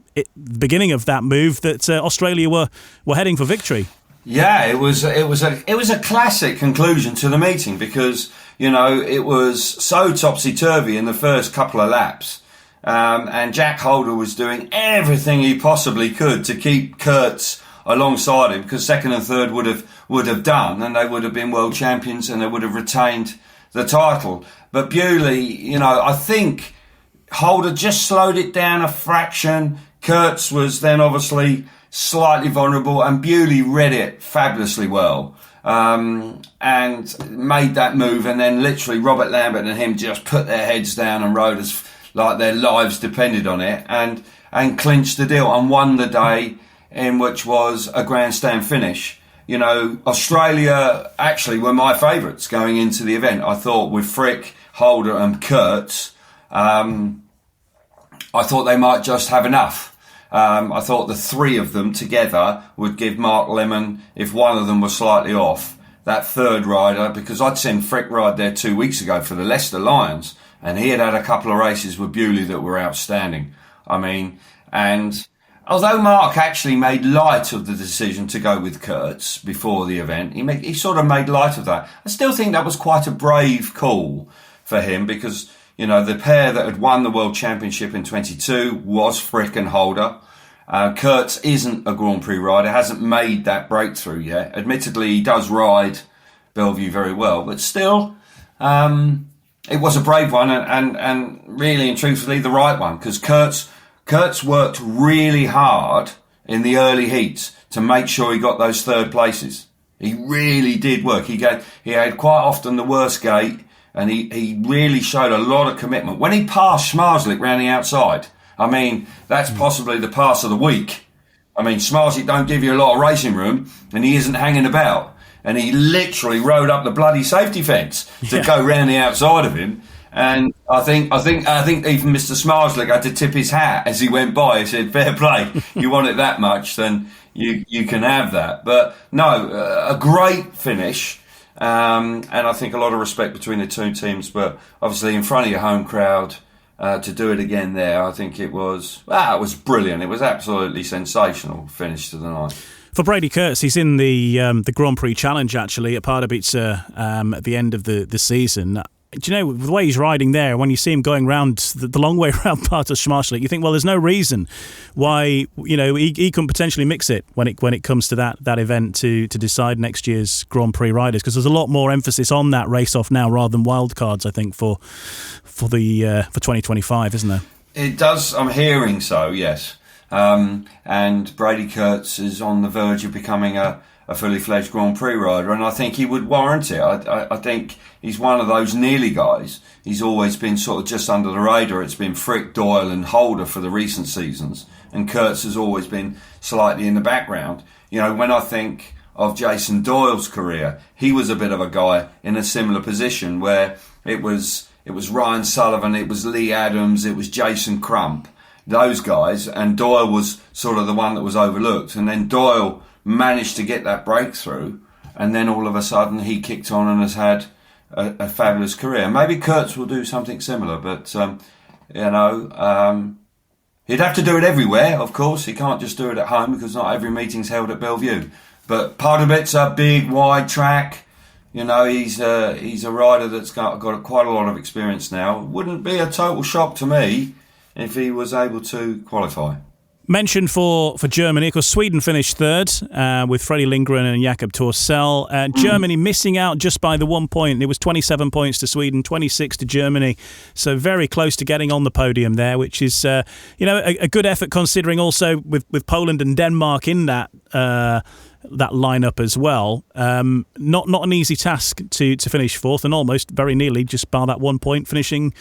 beginning of that move that Australia were heading for victory. Yeah, it was a classic conclusion to the meeting, because, you know, it was so topsy-turvy in the first couple of laps. And Jack Holder was doing everything he possibly could to keep Kurtz alongside him, because second and third would have done, and they would have been world champions, and they would have retained the title. But Bewley, you know, I think Holder just slowed it down a fraction. Kurtz was then obviously slightly vulnerable, and Bewley read it fabulously well, and made that move, and then literally Robert Lambert and him just put their heads down and rode as like their lives depended on it, and clinched the deal and won the day, in which was a grandstand finish. You know, Australia actually were my favourites going into the event. I thought with Frick, Holder and Kurtz, I thought they might just have enough. I thought the 3 of them together would give Mark Lemon, if one of them was slightly off, that third rider, because I'd seen Frick ride there 2 weeks ago for the Leicester Lions, and he had a couple of races with Bewley that were outstanding. I mean, and although Mark actually made light of the decision to go with Kurtz before the event, he sort of made light of that. I still think that was quite a brave call for him, because, you know, the pair that had won the World Championship in 22 was Frick and Holder. Kurtz isn't a Grand Prix rider, hasn't made that breakthrough yet. Admittedly, he does ride Bellevue very well, but still, it was a brave one, and really and truthfully the right one, because Kurtz worked really hard in the early heats to make sure he got those third places. He really did work. He had quite often the worst gate, and he really showed a lot of commitment. When he passed Schmarzlik round the outside, I mean, that's possibly the pass of the week. I mean, Schmarzlik don't give you a lot of racing room, and he isn't hanging about. And he literally rode up the bloody safety fence to go round the outside of him. And I think even Mr. Schmarzlik had to tip his hat as he went by. He said, fair play, you want it that much, then you can have that. But no, a great finish. And I think a lot of respect between the 2 teams. But obviously in front of your home crowd, to do it again there, I think it was brilliant. It was absolutely sensational finish to the night. For Brady Kurtz, he's in the Grand Prix Challenge, actually, at Pardubice at the end of the season. Do you know, the way he's riding there, when you see him going round the long way around part of Schmarzlik, you think, well, there's no reason why, you know, he can potentially mix it when it comes to that event to decide next year's Grand Prix riders, because there's a lot more emphasis on that race off now rather than wildcards, I think, for 2025, isn't there? It does. I'm hearing so, yes. And Brady Kurtz is on the verge of becoming a fully fledged Grand Prix rider, and I think he would warrant it. I think he's one of those nearly guys. He's always been sort of just under the radar. It's been Frick, Doyle and Holder for the recent seasons, and Kurtz has always been slightly in the background. You know, when I think of Jason Doyle's career, he was a bit of a guy in a similar position where it was Ryan Sullivan, it was Lee Adams, it was Jason Crump, those guys, and Doyle was sort of the one that was overlooked. And then Doyle managed to get that breakthrough, and then all of a sudden he kicked on and has had a fabulous career. Maybe Kurtz will do something similar, but he'd have to do it everywhere, of course. He can't just do it at home, because not every meeting's held at Bellevue. But part of it's a big wide track, He's a rider that's got quite a lot of experience now. Wouldn't be a total shock to me if he was able to qualify. Mentioned for Germany, of course, Sweden finished third with Freddie Lindgren and Jakob Torsell. Germany missing out just by the 1 point. It was 27 points to Sweden, 26 to Germany. So very close to getting on the podium there, which is a good effort considering also with Poland and Denmark in that lineup as well. Not an easy task to finish fourth, and almost very nearly just bar that 1 point, finishing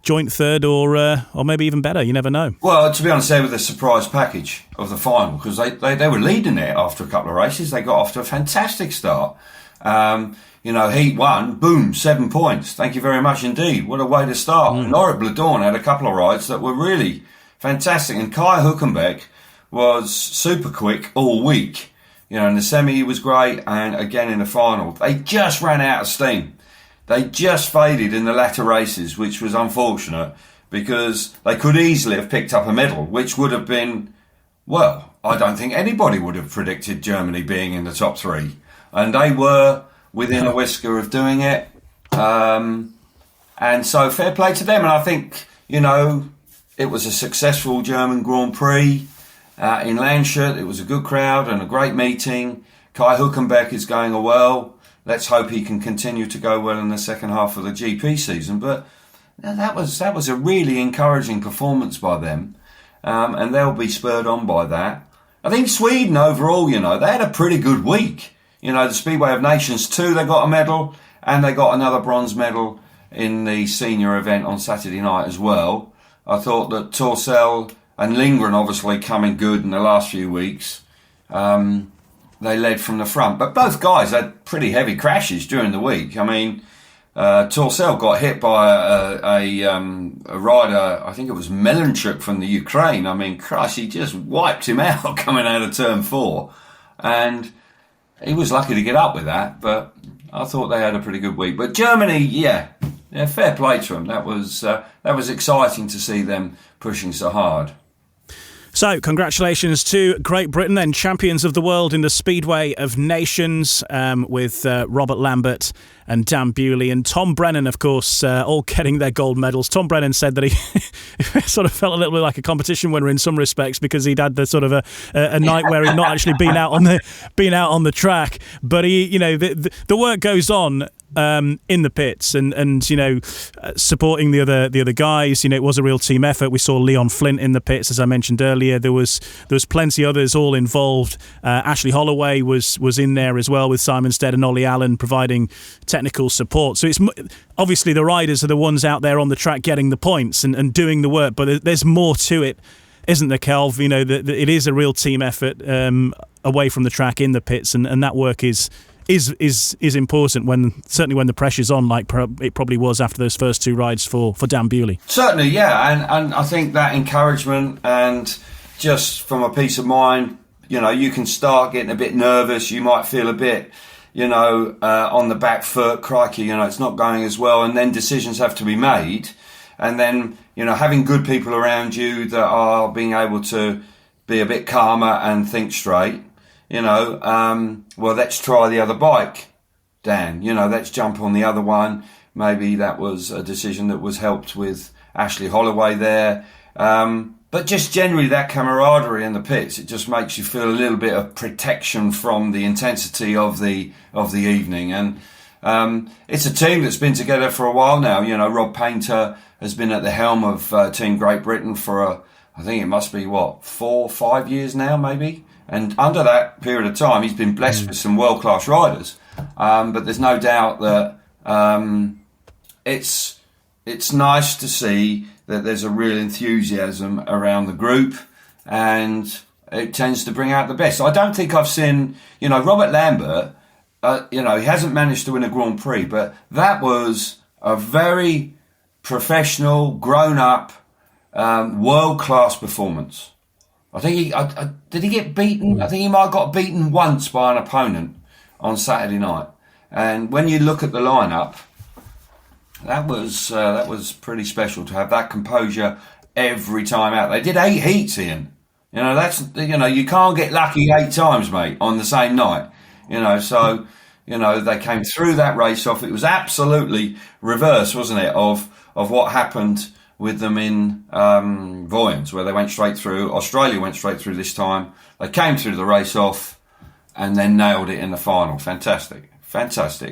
joint third or maybe even better. You never know. Well, to be honest, they were the surprise package of the final because they were leading it after a couple of races. They got off to a fantastic start. Heat 1, boom, 7 points. Thank you very much indeed. What a way to start. Norbert Bladorn had a couple of rides that were really fantastic. And Kai Hülkenberg was super quick all week. In the semi he was great, and again in the final. They just ran out of steam. They just faded in the latter races, which was unfortunate because they could easily have picked up a medal, which would have been, well, I don't think anybody would have predicted Germany being in the top three. And they were within a whisker of doing it. And so fair play to them. And I think, it was a successful German Grand Prix in Lambert. It was a good crowd and a great meeting. Kai Hülkenberg is going well. Let's hope he can continue to go well in the second half of the GP season. But that was a really encouraging performance by them, and they'll be spurred on by that. I think Sweden overall, they had a pretty good week. The Speedway of Nations 2, they got a medal, and they got another bronze medal in the senior event on Saturday night as well. I thought that Torsell and Lindgren obviously coming good in the last few weeks. They led from the front, but both guys had pretty heavy crashes during the week. I mean, Torsell got hit by a rider, I think it was Melanchuk from the Ukraine. I mean, Christ, he just wiped him out coming out of turn 4, and he was lucky to get up with that. But I thought they had a pretty good week. But Germany, yeah, fair play to them. That was exciting to see them pushing so hard. So, congratulations to Great Britain, then champions of the world in the Speedway of Nations, with Robert Lambert and Dan Bewley and Tom Brennan, of course, all getting their gold medals. Tom Brennan said that he sort of felt a little bit like a competition winner in some respects because he'd had the sort of a night where he'd not actually been out on the track. But the work goes on in the pits and supporting the other guys. It was a real team effort. We saw Leon Flint in the pits, as I mentioned earlier. There was plenty others all involved. Ashley Holloway was in there as well with Simon Stead and Olly Allen providing technical support. So it's obviously the riders are the ones out there on the track getting the points and doing the work, but there's more to it, isn't there, Kelv? It is a real team effort away from the track in the pits, and that work is important certainly when the pressure's on, like it probably was after those first two rides for Dan Bewley. Certainly, yeah, and I think that encouragement and just from a peace of mind, you can start getting a bit nervous. You might feel a bit, on the back foot, crikey, it's not going as well, and then decisions have to be made, and then having good people around you that are being able to be a bit calmer and think straight. Well, let's try the other bike, Dan. Let's jump on the other one. Maybe that was a decision that was helped with Ashley Holloway there. But just generally that camaraderie in the pits, it just makes you feel a little bit of protection from the intensity of the evening. And it's a team that's been together for a while now. Rob Painter has been at the helm of Team Great Britain for I think it must be 4 or 5 years now, maybe. And under that period of time, he's been blessed with some world-class riders. But there's no doubt that it's nice to see that there's a real enthusiasm around the group, and it tends to bring out the best. I don't think I've seen, Robert Lambert, he hasn't managed to win a Grand Prix, but that was a very professional, grown-up, world-class performance. I think did he get beaten? I think he might have got beaten once by an opponent on Saturday night. And when you look at the lineup, that was pretty special to have that composure every time out. They did 8 heats, Ian. You can't get lucky 8 times, mate, on the same night. So They came through that race off. It was absolutely reverse, wasn't it, of what happened with them in Voyens, where they went straight through. Australia went straight through this time. They came through the race off and then nailed it in the final. Fantastic.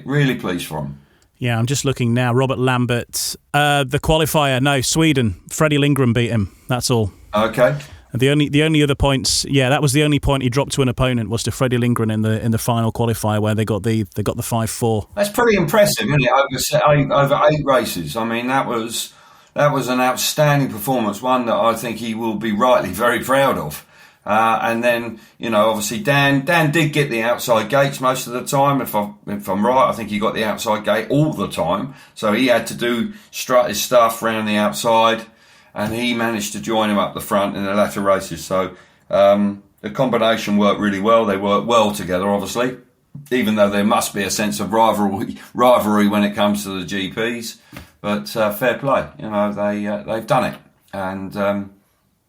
Really pleased for them. Yeah, I'm just looking now. Robert Lambert, the qualifier, no, Sweden. Freddie Lindgren beat him. That's all. Okay. And the only other points, that was the only point he dropped to an opponent, was to Freddie Lindgren in the final qualifier, where they got the 5-4. That's pretty impressive, isn't it? Over 8 races. I mean, that was an outstanding performance, one that I think he will be rightly very proud of. And then, obviously Dan did get the outside gates most of the time. If I'm right, I think he got the outside gate all the time. So he had to do his stuff around the outside, and he managed to join him up the front in the latter races. So the combination worked really well. They worked well together, obviously, even though there must be a sense of rivalry when it comes to the GPs. But fair play, they've done it, and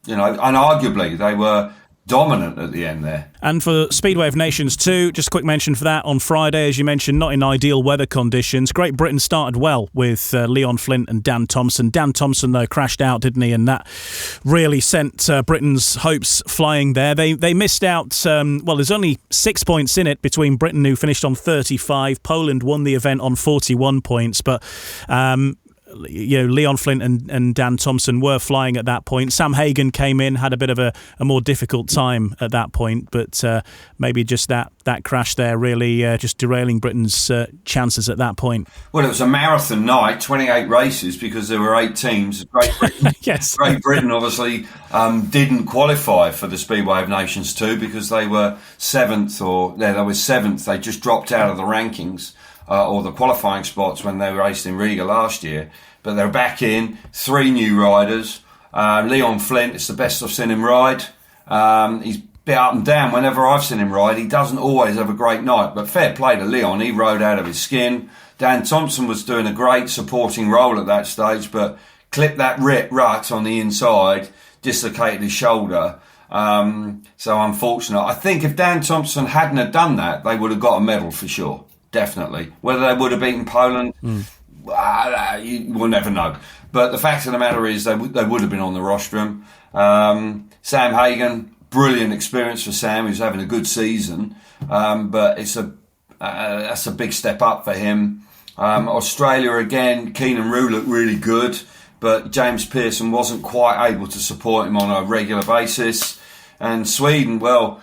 unarguably they were dominant at the end there. And for Speedway of Nations 2, just a quick mention for that, on Friday, as you mentioned, not in ideal weather conditions. Great Britain started well with Leon Flint and Dan Thompson. Dan Thompson, though, crashed out, didn't he? And that really sent Britain's hopes flying there. They missed out, there's only 6 points in it between Britain, who finished on 35. Poland won the event on 41 points, but Leon Flint and Dan Thompson were flying at that point. Sam Hagan came in, had a bit of a more difficult time at that point, but maybe just that crash there really just derailing Britain's chances at that point. Well, it was a marathon night, 28 races, because there were 8 teams. Great Britain, yes. Great Britain obviously didn't qualify for the Speedway of Nations 2 because they were 7th, they were 7th. They just dropped out of the rankings. Or the qualifying spots when they raced in Riga last year. But they're back in, 3 new riders. Leon Flint, it's the best I've seen him ride. He's a bit up and down whenever I've seen him ride. He doesn't always have a great night, but fair play to Leon. He rode out of his skin. Dan Thompson was doing a great supporting role at that stage, but clipped that rut on the inside, dislocated his shoulder. So unfortunate. I think if Dan Thompson hadn't have done that, they would have got a medal for sure. Definitely. Whether they would have beaten Poland, we'll never know. But the fact of the matter is they would have been on the rostrum. Sam Hagan, brilliant experience for Sam, who's having a good season. But that's a big step up for him. Australia, again, Keenan Rue looked really good, but James Pearson wasn't quite able to support him on a regular basis. And Sweden, well...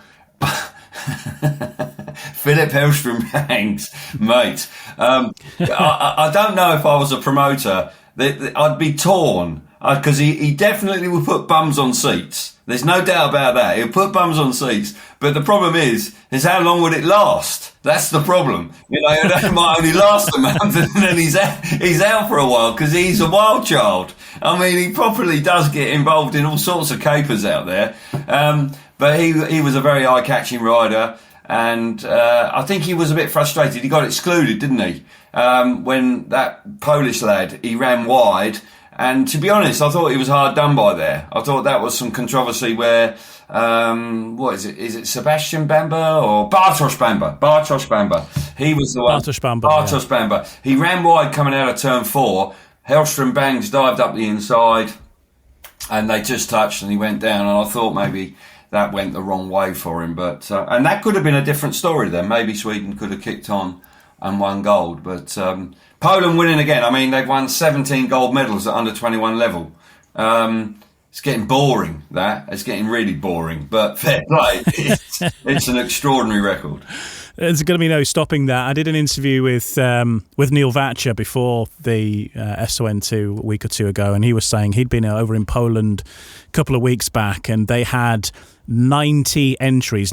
Philip Hellstrom-Bangs, mate. I don't know if I was a promoter. I'd be torn because he definitely would put bums on seats. There's no doubt about that. He'll put bums on seats. But the problem is how long would it last? That's the problem. It might only last a month and then he's out for a while because he's a wild child. I mean, he properly does get involved in all sorts of capers out there. But he was a very eye-catching rider. And I think he was a bit frustrated. He got excluded, didn't he? When that Polish lad, he ran wide. And to be honest, I thought he was hard done by there. I thought that was some controversy where, what is it? Is it Sebastian Bamba or Bartosz Bamba? Bartosz Bamba. He was the one. Bartosz Bamba. Bartosz Bamba. He ran wide coming out of turn 4. Hellstrom-Bangs dived up the inside and they just touched and he went down. And I thought maybe that went the wrong way for him, but and that could have been a different story then. Maybe Sweden could have kicked on and won gold, but Poland winning again. I mean, they've won 17 gold medals at under 21 level. It's getting boring. It's getting really boring, but fair play. It's an extraordinary record. There's going to be no stopping that. I did an interview with Neil Vatcher before the SON2 a week or two ago, and he was saying he'd been over in Poland a couple of weeks back, and they had 90 entries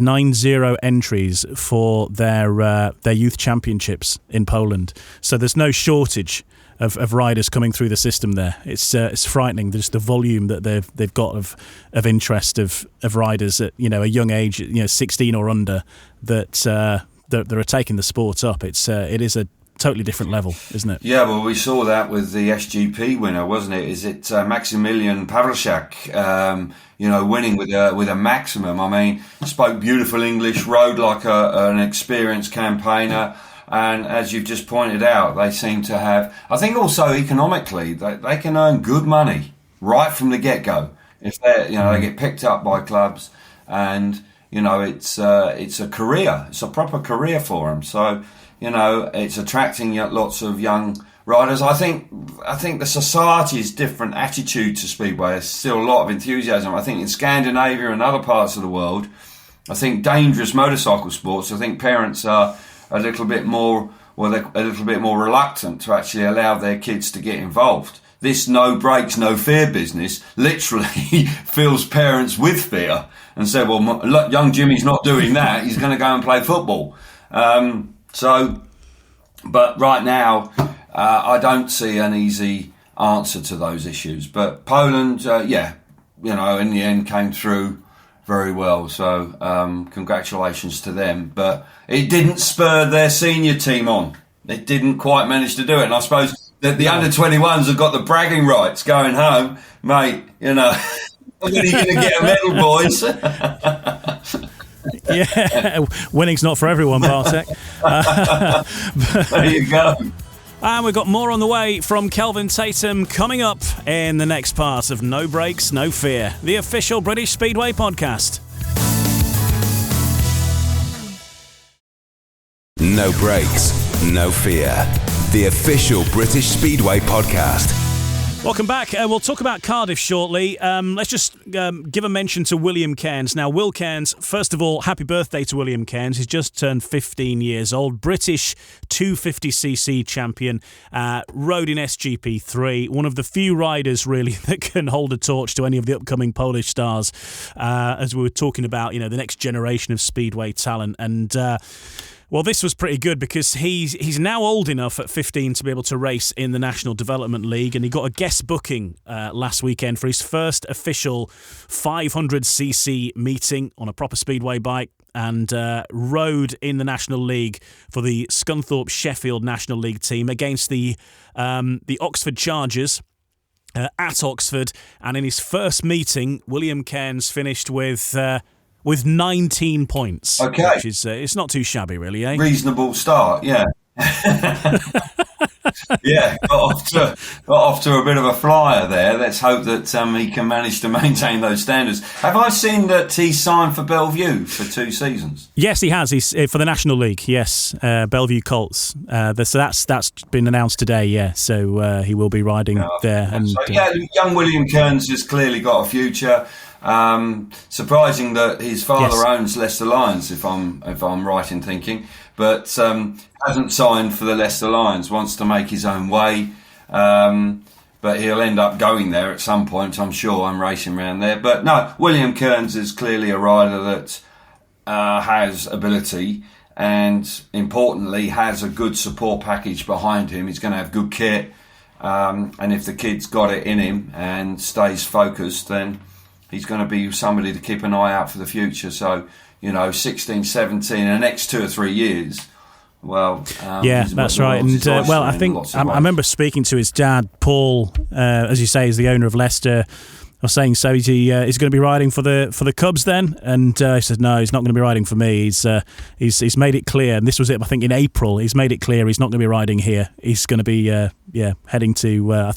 for their youth championships in Poland. So there's no shortage of riders coming through the system there. It's frightening, just the volume that they've got of interest of riders at a young age, 16 or under, that are taking the sport up. It is a totally different level, isn't it? Yeah, well, we saw that with the SGP winner, wasn't it? Is it Maximilian Pawlczak, winning with a maximum? I mean, spoke beautiful English, rode like an experienced campaigner. And as you've just pointed out, they seem to have, I think also economically, they can earn good money right from the get-go. If they get picked up by clubs, and, it's a career. It's a proper career for them. So, it's attracting lots of young riders. I think the society's different attitude to Speedway. There's still a lot of enthusiasm. I think in Scandinavia and other parts of the world, I think dangerous motorcycle sports, I think parents are a little bit more reluctant to actually allow their kids to get involved. This no brakes, no fear business literally fills parents with fear and say, well, look, young Jimmy's not doing that. He's going to go and play football. But right now, I don't see an easy answer to those issues. But Poland, in the end came through very well. So congratulations to them. But it didn't spur their senior team on. It didn't quite manage to do it. And I suppose that the under-21s have got the bragging rights going home. Mate, when are you going to get a medal, boys? Yeah, winning's not for everyone, Bartek. There you go. And we've got more on the way from Kelvin Tatum coming up in the next part of No Brakes, No Fear, the official British Speedway podcast. No Brakes, No Fear, the official British Speedway podcast. Welcome back. We'll talk about Cardiff shortly. Let's just give a mention to William Cairns. Now, Will Cairns, first of all, happy birthday to William Cairns. He's just turned 15 years old. British 250cc champion, rode in SGP3. One of the few riders, really, that can hold a torch to any of the upcoming Polish stars, as we were talking about, the next generation of Speedway talent. And well, this was pretty good because he's now old enough at 15 to be able to race in the National Development League, and he got a guest booking last weekend for his first official 500cc meeting on a proper Speedway bike, and rode in the National League for the Scunthorpe Sheffield National League team against the Oxford Chargers at Oxford. And in his first meeting, William Cairns finished with 19 points. Okay. Which is, it's not too shabby, really, eh? Reasonable start, yeah. Yeah, got off to a bit of a flyer there. Let's hope that he can manage to maintain those standards. Have I seen that he signed for Bellevue for 2 seasons? Yes, he has. He's for the National League. Yes, Bellevue Colts. So that's been announced today. Yeah, so he will be riding there. And young William Cairns has clearly got a future. Surprising that his father owns Leicester Lions, if I'm right in thinking, but hasn't signed for the Leicester Lions. Wants to make his own way, but he'll end up going there at some point, I'm sure. I'm racing around there, but no, William Cairns is clearly a rider that has ability, and importantly has a good support package behind him. He's going to have good kit, and if the kid's got it in him and stays focused, then he's going to be somebody to keep an eye out for the future. So, 16, 17, the next 2 or 3 years, well... yeah, that's right. And, I think... I remember speaking to his dad, Paul, as you say, is the owner of Leicester. I was saying, so he's going to be riding for the Cubs then? And he said, no, he's not going to be riding for me. He's made it clear, and this was it, I think, in April. He's made it clear he's not going to be riding here. He's going to be, heading to,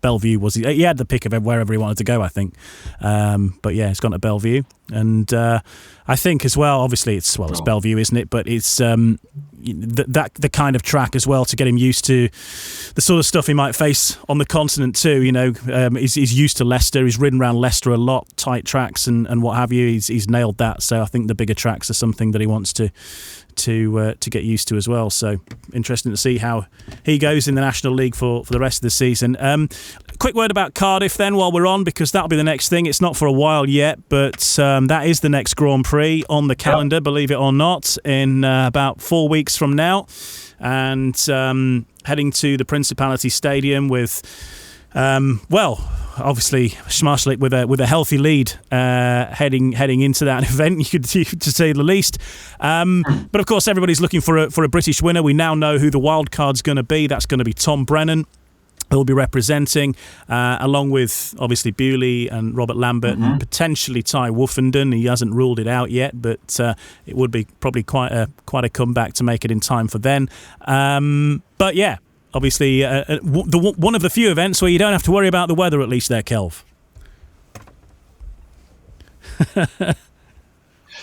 Bellevue was he had the pick of wherever he wanted to go, I think, but yeah, he's gone to Bellevue, and I think as well, obviously it's Bellevue, isn't it? But it's the kind of track as well to get him used to the sort of stuff he might face on the continent too. He's used to Leicester. He's ridden around Leicester a lot, tight tracks and what have you. He's nailed that. So I think the bigger tracks are something that he wants to get used to as well. So interesting to see how he goes in the National League for the rest of the season. Quick word about Cardiff then while we're on, because that'll be the next thing. It's not for a while yet, but that is the next Grand Prix on the calendar, believe it or not, in about 4 weeks from now, and heading to the Principality Stadium with obviously Schmarschlick with a healthy lead heading into that event, you could to say the least. But of course, everybody's looking for a British winner. We now know who the wild card's going to be. That's going to be Tom Brennan. who'll be representing, along with obviously Bewley and Robert Lambert and potentially Ty Woofenden. He hasn't ruled it out yet, but it would be probably quite a comeback to make it in time for then. But yeah, obviously one of the few events where you don't have to worry about the weather, at least there, Kelv.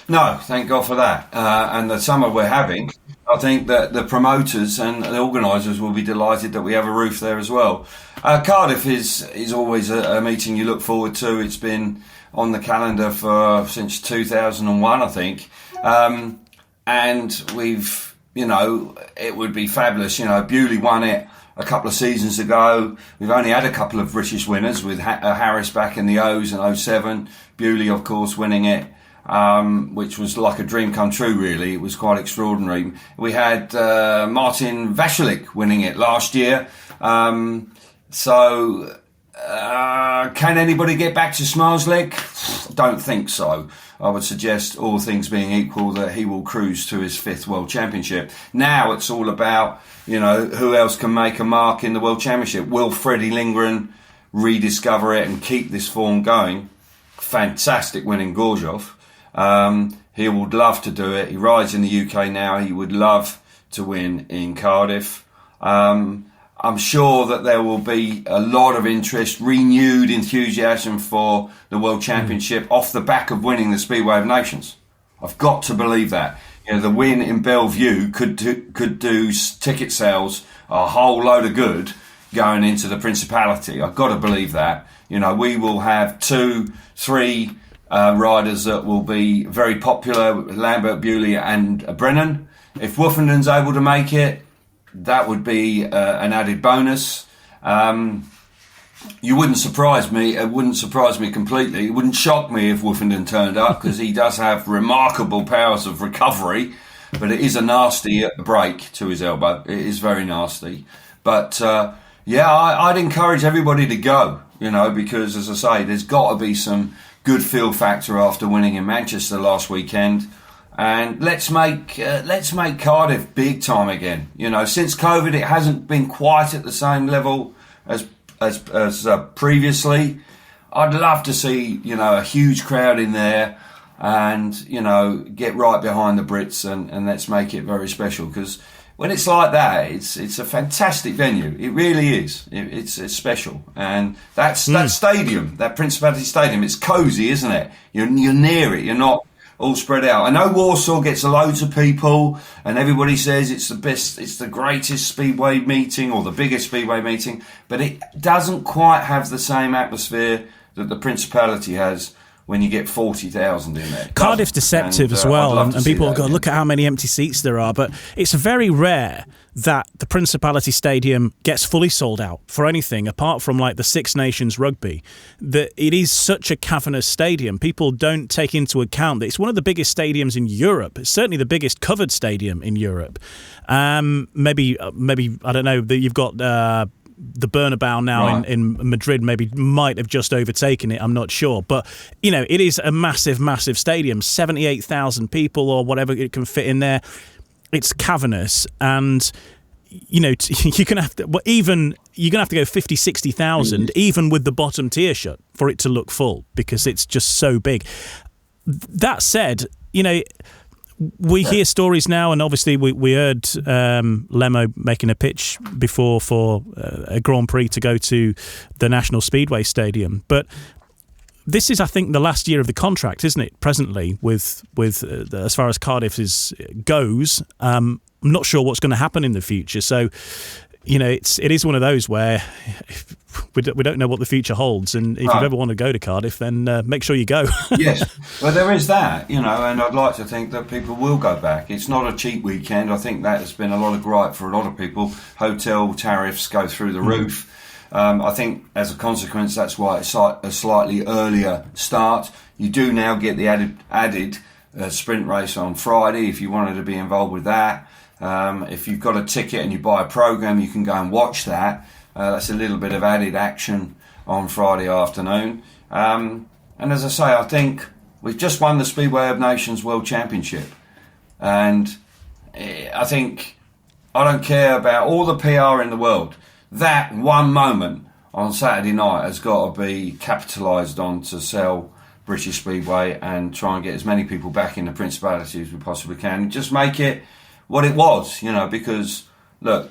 No, thank God for that. And the summer we're having, I think that the promoters and the organisers will be delighted that we have a roof there as well. Cardiff is always a meeting you look forward to. It's been on the calendar since 2001, I think. And we've, it would be fabulous. Bewley won it a couple of seasons ago. We've only had a couple of British winners, with Harris back in the O's in 07. Bewley, of course, winning it. Which was like a dream come true, really. It was quite extraordinary. We had Martin Vashalik winning it last year. Can anybody get back to Smarslick? Don't think so. I would suggest, all things being equal, that he will cruise to his 5th World Championship. Now it's all about, who else can make a mark in the World Championship. Will Freddie Lindgren rediscover it and keep this form going? Fantastic win in Gorzów. He would love to do it. He rides in the UK now. He would love to win in Cardiff. I'm sure that there will be a lot of interest, renewed enthusiasm for the World Championship off the back of winning the Speedway of Nations. I've got to believe that. The win in Bellevue could do ticket sales a whole load of good going into the Principality. I've got to believe that. We will have 2-3 riders that will be very popular, Lambert, Bewley and Brennan. If Woofenden's able to make it, that would be an added bonus. You wouldn't surprise me. It wouldn't surprise me completely. It wouldn't shock me if Woofenden turned up, because he does have remarkable powers of recovery, but it is a nasty break to his elbow. It is very nasty. But I'd encourage everybody to go, because, as I say, there's got to be some good feel factor after winning in Manchester last weekend, and let's make Cardiff big time again. Since COVID, it hasn't been quite at the same level as previously. I'd love to see a huge crowd in there, and get right behind the Brits, and let's make it very special, because when it's like that, it's a fantastic venue. It really is. It's special, and that stadium, that Principality Stadium, it's cosy, isn't it? You're near it. You're not all spread out. I know Warsaw gets loads of people, and everybody says it's the best, it's the greatest speedway meeting or the biggest speedway meeting, but it doesn't quite have the same atmosphere that the Principality has when you get 40,000 in there. Cardiff's deceptive as well, and people go, look at how many empty seats there are, but it's very rare that the Principality Stadium gets fully sold out for anything, apart from like the Six Nations rugby. That it is such a cavernous stadium. People don't take into account that it's one of the biggest stadiums in Europe. It's certainly the biggest covered stadium in Europe. Maybe I don't know, that you've got the Bernabeu now in Madrid might have just overtaken it. I'm not sure. But, it is a massive, massive stadium. 78,000 people or whatever it can fit in there. It's cavernous, and, you're going to have to go 50, 60,000, even with the bottom tier shut, for it to look full, because it's just so big. That said, we hear stories now, and obviously we heard Lemo making a pitch before for a Grand Prix to go to the National Speedway Stadium. But this is, I think, the last year of the contract, isn't it? Presently, with as far as Cardiff goes, I'm not sure what's going to happen in the future. So, it is one of those where we don't know what the future holds, and if you ever want to go to Cardiff, then make sure you go. Yes, well, there is that, and I'd like to think that people will go back. It's not a cheap weekend. I think that has been a lot of gripe for a lot of people. Hotel tariffs go through the roof. I think as a consequence, that's why it's a slightly earlier start. You do now get the added sprint race on Friday if you wanted to be involved with that. If you've got a ticket and you buy a programme, you can go and watch that. That's a little bit of added action on Friday afternoon. And as I say, I think we've just won the Speedway of Nations World Championship. And I don't care about all the PR in the world. that one moment on Saturday night has got to be capitalised on to sell British Speedway and try and get as many people back in the Principality as we possibly can. Just make it what it was, because, look,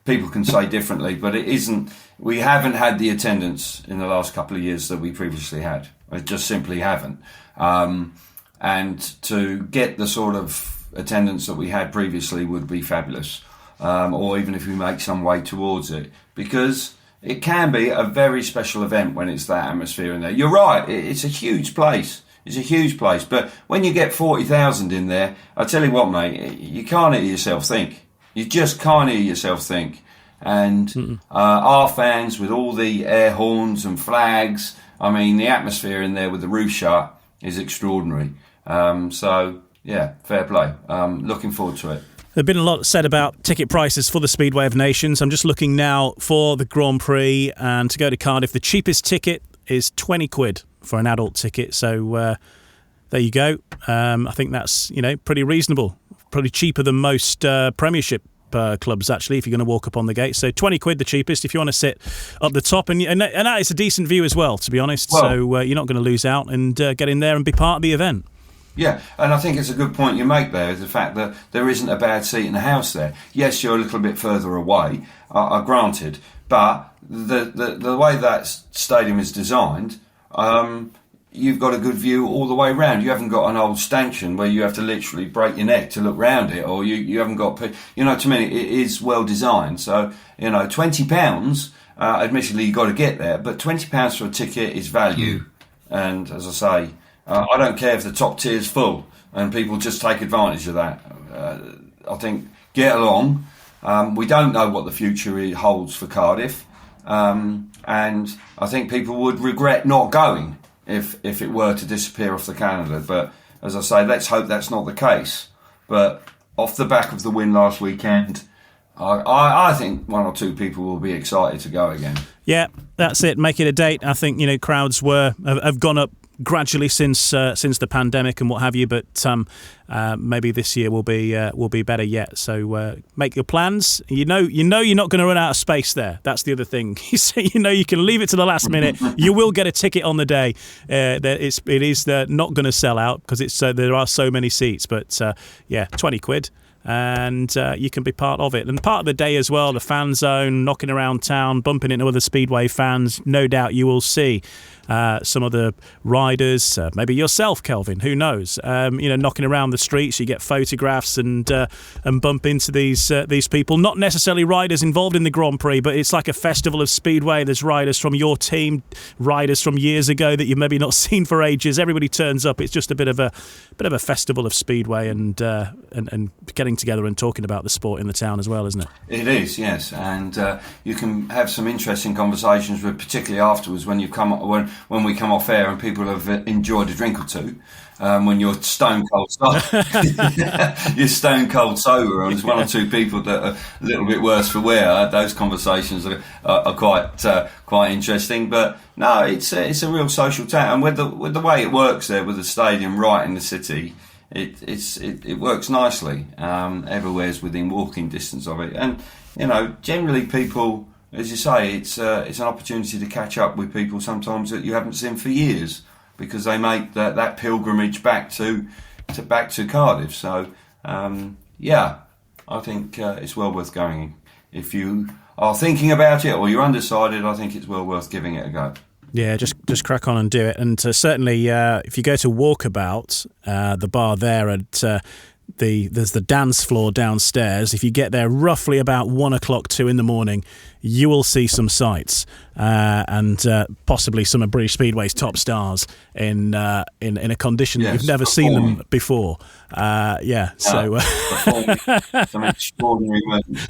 people can say differently, but it isn't. We haven't had the attendance in the last couple of years that we previously had. It just simply haven't. And to get the sort of attendance that we had previously would be fabulous. Or even if we make some way towards it, because it can be a very special event when it's that atmosphere in there. You're right, it's a huge place. It's a huge place. But when you get 40,000 in there, I tell you what, mate, you can't hear yourself think. You just can't hear yourself think. And our fans, with all the air horns and flags, I mean, the atmosphere in there with the roof shut is extraordinary. So, yeah, fair play. Looking forward to it. There's been a lot said about ticket prices for the Speedway of Nations. I'm just looking now for the Grand Prix, and to go to Cardiff, the cheapest ticket is 20 quid for an adult ticket. So there you go. I think that's, pretty reasonable. Probably cheaper than most Premiership clubs, actually, if you're going to walk up on the gate. So 20 quid, the cheapest, if you want to sit up the top. And that is a decent view as well, to be honest. Well, so you're not going to lose out and get in there and be part of the event. Yeah, and I think it's a good point you make there, is the fact that there isn't a bad seat in the house there. Yes, you're a little bit further away, granted, but the way that stadium is designed, you've got a good view all the way round. You haven't got an old stanchion where you have to literally break your neck to look round it, or you haven't got... to me, it is well designed. So, £20, admittedly, you've got to get there, but £20 for a ticket is value. And, as I say... I don't care if the top tier's full and people just take advantage of that. I think get along. We don't know what the future holds for Cardiff, and I think people would regret not going if it were to disappear off the calendar. But as I say, let's hope that's not the case. But off the back of the win last weekend, I think one or two people will be excited to go again. Yeah, that's it. Make it a date. I think crowds have gone up gradually since the pandemic and what have you, but maybe this year will be better yet. So make your plans. You know you're not going to run out of space there. That's the other thing. You can leave it to the last minute. You will get a ticket on the day. It is not going to sell out because there are so many seats. But 20 quid. And you can be part of it. And part of the day as well, the fan zone, knocking around town, bumping into other Speedway fans. No doubt you will see some of the riders, maybe yourself, Kelvin, who knows, knocking around the streets. You get photographs and bump into these people. Not necessarily riders involved in the Grand Prix, but it's like a festival of Speedway. There's riders from your team, riders from years ago that you've maybe not seen for ages. Everybody turns up. It's just a bit of a festival of Speedway and getting together and talking about the sport in the town as well, isn't it? It is, yes, and you can have some interesting conversations with, particularly afterwards when when we come off air and people have enjoyed a drink or two. When you're stone cold sober, and there's one or two people that are a little bit worse for wear. Those conversations are quite interesting. But no, it's a real social town, and with the way it works there, with the stadium right in the city. It works nicely. Everywhere's within walking distance of it, and generally people, as you say, it's an opportunity to catch up with people sometimes that you haven't seen for years because they make that pilgrimage back to Cardiff. So I think it's well worth going. If you are thinking about it or you're undecided, I think it's well worth giving it a go. Yeah, just crack on and do it. And certainly, if you go to Walkabout, the bar there at there's the dance floor downstairs. If you get there roughly about 1 o'clock, 2 in the morning, you will see some sights and possibly some of British Speedway's top stars in a condition that you've never seen them before. So some extraordinary moments.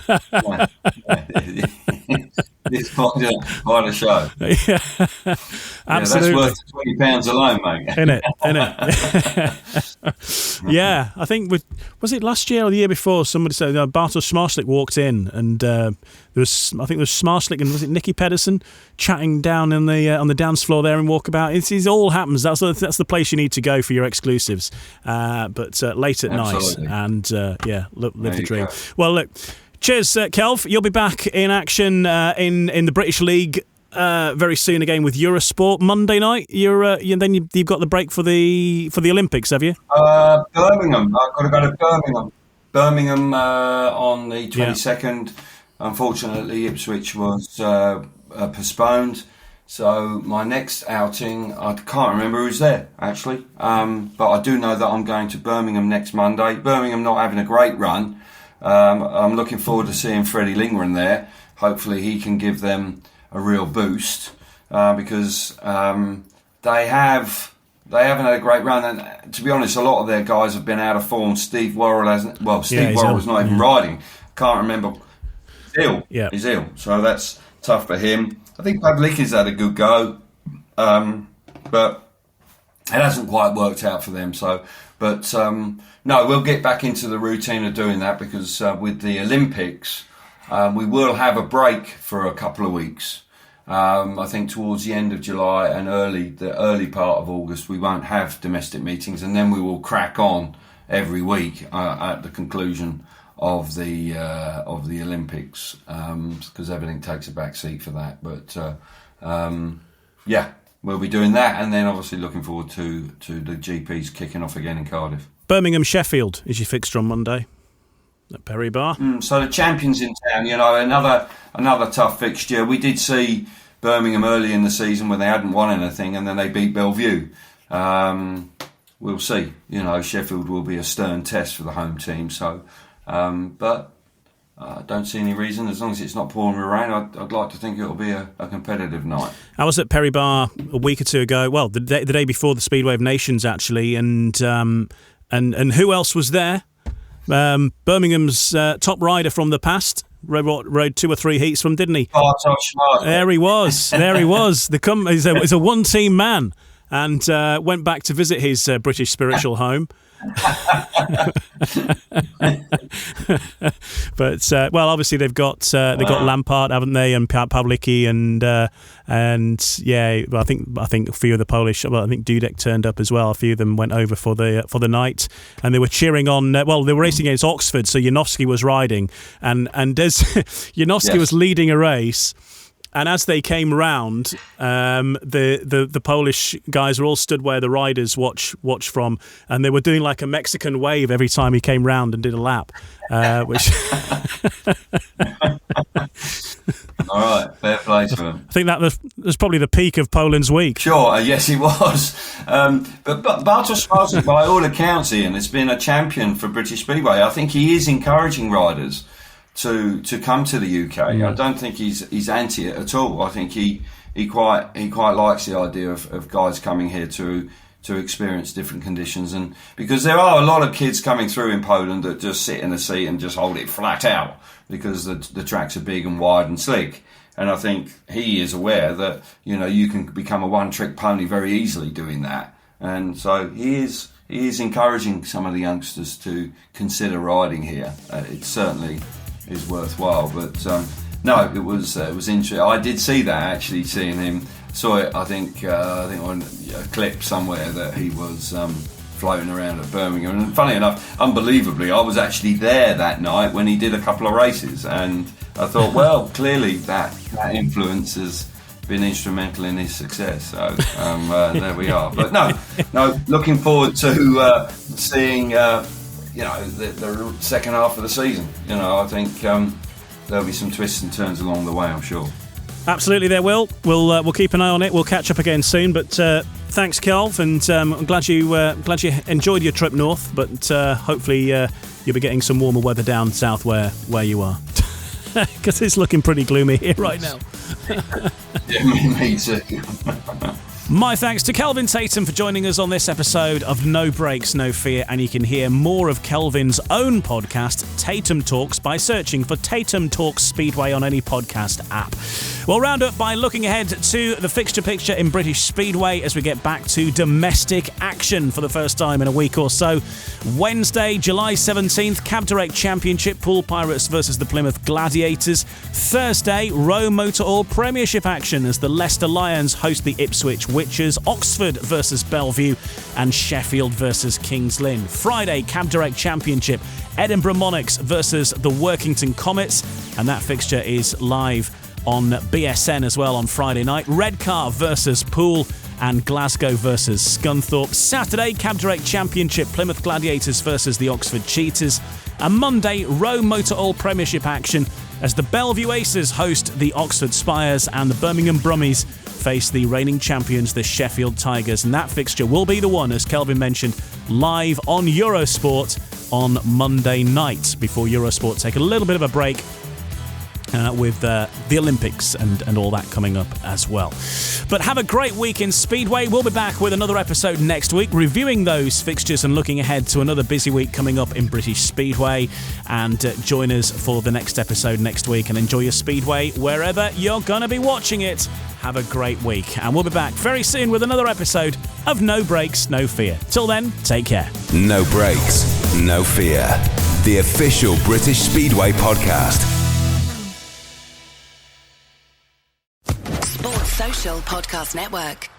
It's quite a show. Yeah, absolutely. That's worth £20 alone, mate. Innit? Yeah, I think was it last year or the year before? Somebody said Bartosz Smarslik walked in, and there was Smarslik and was it Nicky Pedersen chatting down on the dance floor there in Walkabout. It all happens. That's the place you need to go for your exclusives. But late at night and live the dream. Well, look. Cheers, Kelv. You'll be back in action in the British League very soon again with Eurosport Monday night. You've got the break for the Olympics, have you? Birmingham. I've got to go to Birmingham. Birmingham on the 22nd. Yeah. Unfortunately, Ipswich was postponed. So my next outing, I can't remember who's there, actually. But I do know that I'm going to Birmingham next Monday. Birmingham not having a great run. I'm looking forward to seeing Freddie Lingren there. Hopefully he can give them a real boost because they haven't had a great run. And to be honest, a lot of their guys have been out of form. Steve Worrell hasn't. Well, Steve Worrell was not even riding. Can't remember. He's ill. Yeah. He's ill. So that's tough for him. I think Pavlicki's had a good go, but it hasn't quite worked out for them. So, but no, we'll get back into the routine of doing that because with the Olympics, we will have a break for a couple of weeks. I think towards the end of July and the early part of August, we won't have domestic meetings, and then we will crack on every week at the conclusion of the Olympics because everything takes a back seat for that. But we'll be doing that, and then obviously looking forward to the GPs kicking off again in Cardiff. Birmingham Sheffield is your fixture on Monday at Perry Bar. So the champions in town, another tough fixture. We did see Birmingham early in the season when they hadn't won anything, and then they beat Bellevue. We'll see. Sheffield will be a stern test for the home team. So. But I don't see any reason, as long as it's not pouring with rain, I'd like to think it'll be a competitive night. I was at Perry Bar a week or two ago, well, the day before the Speedway of Nations, actually, and who else was there? Birmingham's top rider from the past, rode 2 or 3 heats from, didn't he? There he was. He's a one-team man, and went back to visit his British spiritual home. But obviously they've got Lambert, haven't they, and Pavlicki, and I think a few of the Polish. Well, I think Dudek turned up as well. A few of them went over for the night, and they were cheering on. They were racing against Oxford, so Janowski was riding, and as Janowski was leading a race. And as they came round, the Polish guys were all stood where the riders watch from, and they were doing like a Mexican wave every time he came round and did a lap. Which all right, fair play to him. I think that was probably the peak of Poland's week. Sure, yes, he was. But Bartosz Smalczyk, by all accounts, Ian, has been a champion for British Speedway. I think he is encouraging riders to come to the UK. I don't think he's anti it at all. I think he quite likes the idea of guys coming here to experience different conditions, and because there are a lot of kids coming through in Poland that just sit in a seat and just hold it flat out because the tracks are big and wide and slick. And I think he is aware that you can become a one-trick pony very easily doing that, and so he is encouraging some of the youngsters to consider riding here. It certainly is worthwhile, but no, it was interesting. I did see that, actually, seeing him. Saw it, I think on a clip somewhere that he was floating around at Birmingham. And funny enough, unbelievably, I was actually there that night when he did a couple of races, and I thought, well, clearly that influence has been instrumental in his success. So there we are. But no, looking forward to seeing. The second half of the season. I think there'll be some twists and turns along the way, I'm sure. Absolutely, there will. We'll keep an eye on it. We'll catch up again soon. But thanks, Kelv, and I'm glad you enjoyed your trip north. But hopefully you'll be getting some warmer weather down south where you are, because it's looking pretty gloomy here right now. Yeah, me too. My thanks to Kelvin Tatum for joining us on this episode of No Breaks, No Fear, and you can hear more of Kelvin's own podcast, Tatum Talks, by searching for Tatum Talks Speedway on any podcast app. We'll round up by looking ahead to the fixture picture in British Speedway as we get back to domestic action for the first time in a week or so. Wednesday, July 17th, Cab Direct Championship, Pool Pirates versus the Plymouth Gladiators. Thursday, Row Motor Oil Premiership action as the Leicester Lions host the Ipswich Witches, Oxford versus Bellevue, and Sheffield versus Kings Lynn. Friday, Cab Direct Championship, Edinburgh Monarchs Olympics versus the Workington Comets, and that fixture is live on BSN as well on Friday night. Redcar versus Poole and Glasgow versus Scunthorpe. Saturday, Cab Direct Championship, Plymouth Gladiators versus the Oxford Cheetahs. And Monday, Rowe Motor Oil Premiership action as the Bellevue Aces host the Oxford Spires and the Birmingham Brummies face the reigning champions, the Sheffield Tigers. And that fixture will be the one, as Kelvin mentioned, live on Eurosport on Monday night, before Eurosport take a little bit of a break with the Olympics and all that coming up as well. But have a great week in Speedway. We'll be back with another episode next week, reviewing those fixtures and looking ahead to another busy week coming up in British Speedway. And join us for the next episode next week, and enjoy your Speedway wherever you're going to be watching it. Have a great week, and we'll be back very soon with another episode of No Brakes, No Fear. Till then, take care. No Brakes, No Fear, the official British Speedway podcast. Sports Social Podcast Network.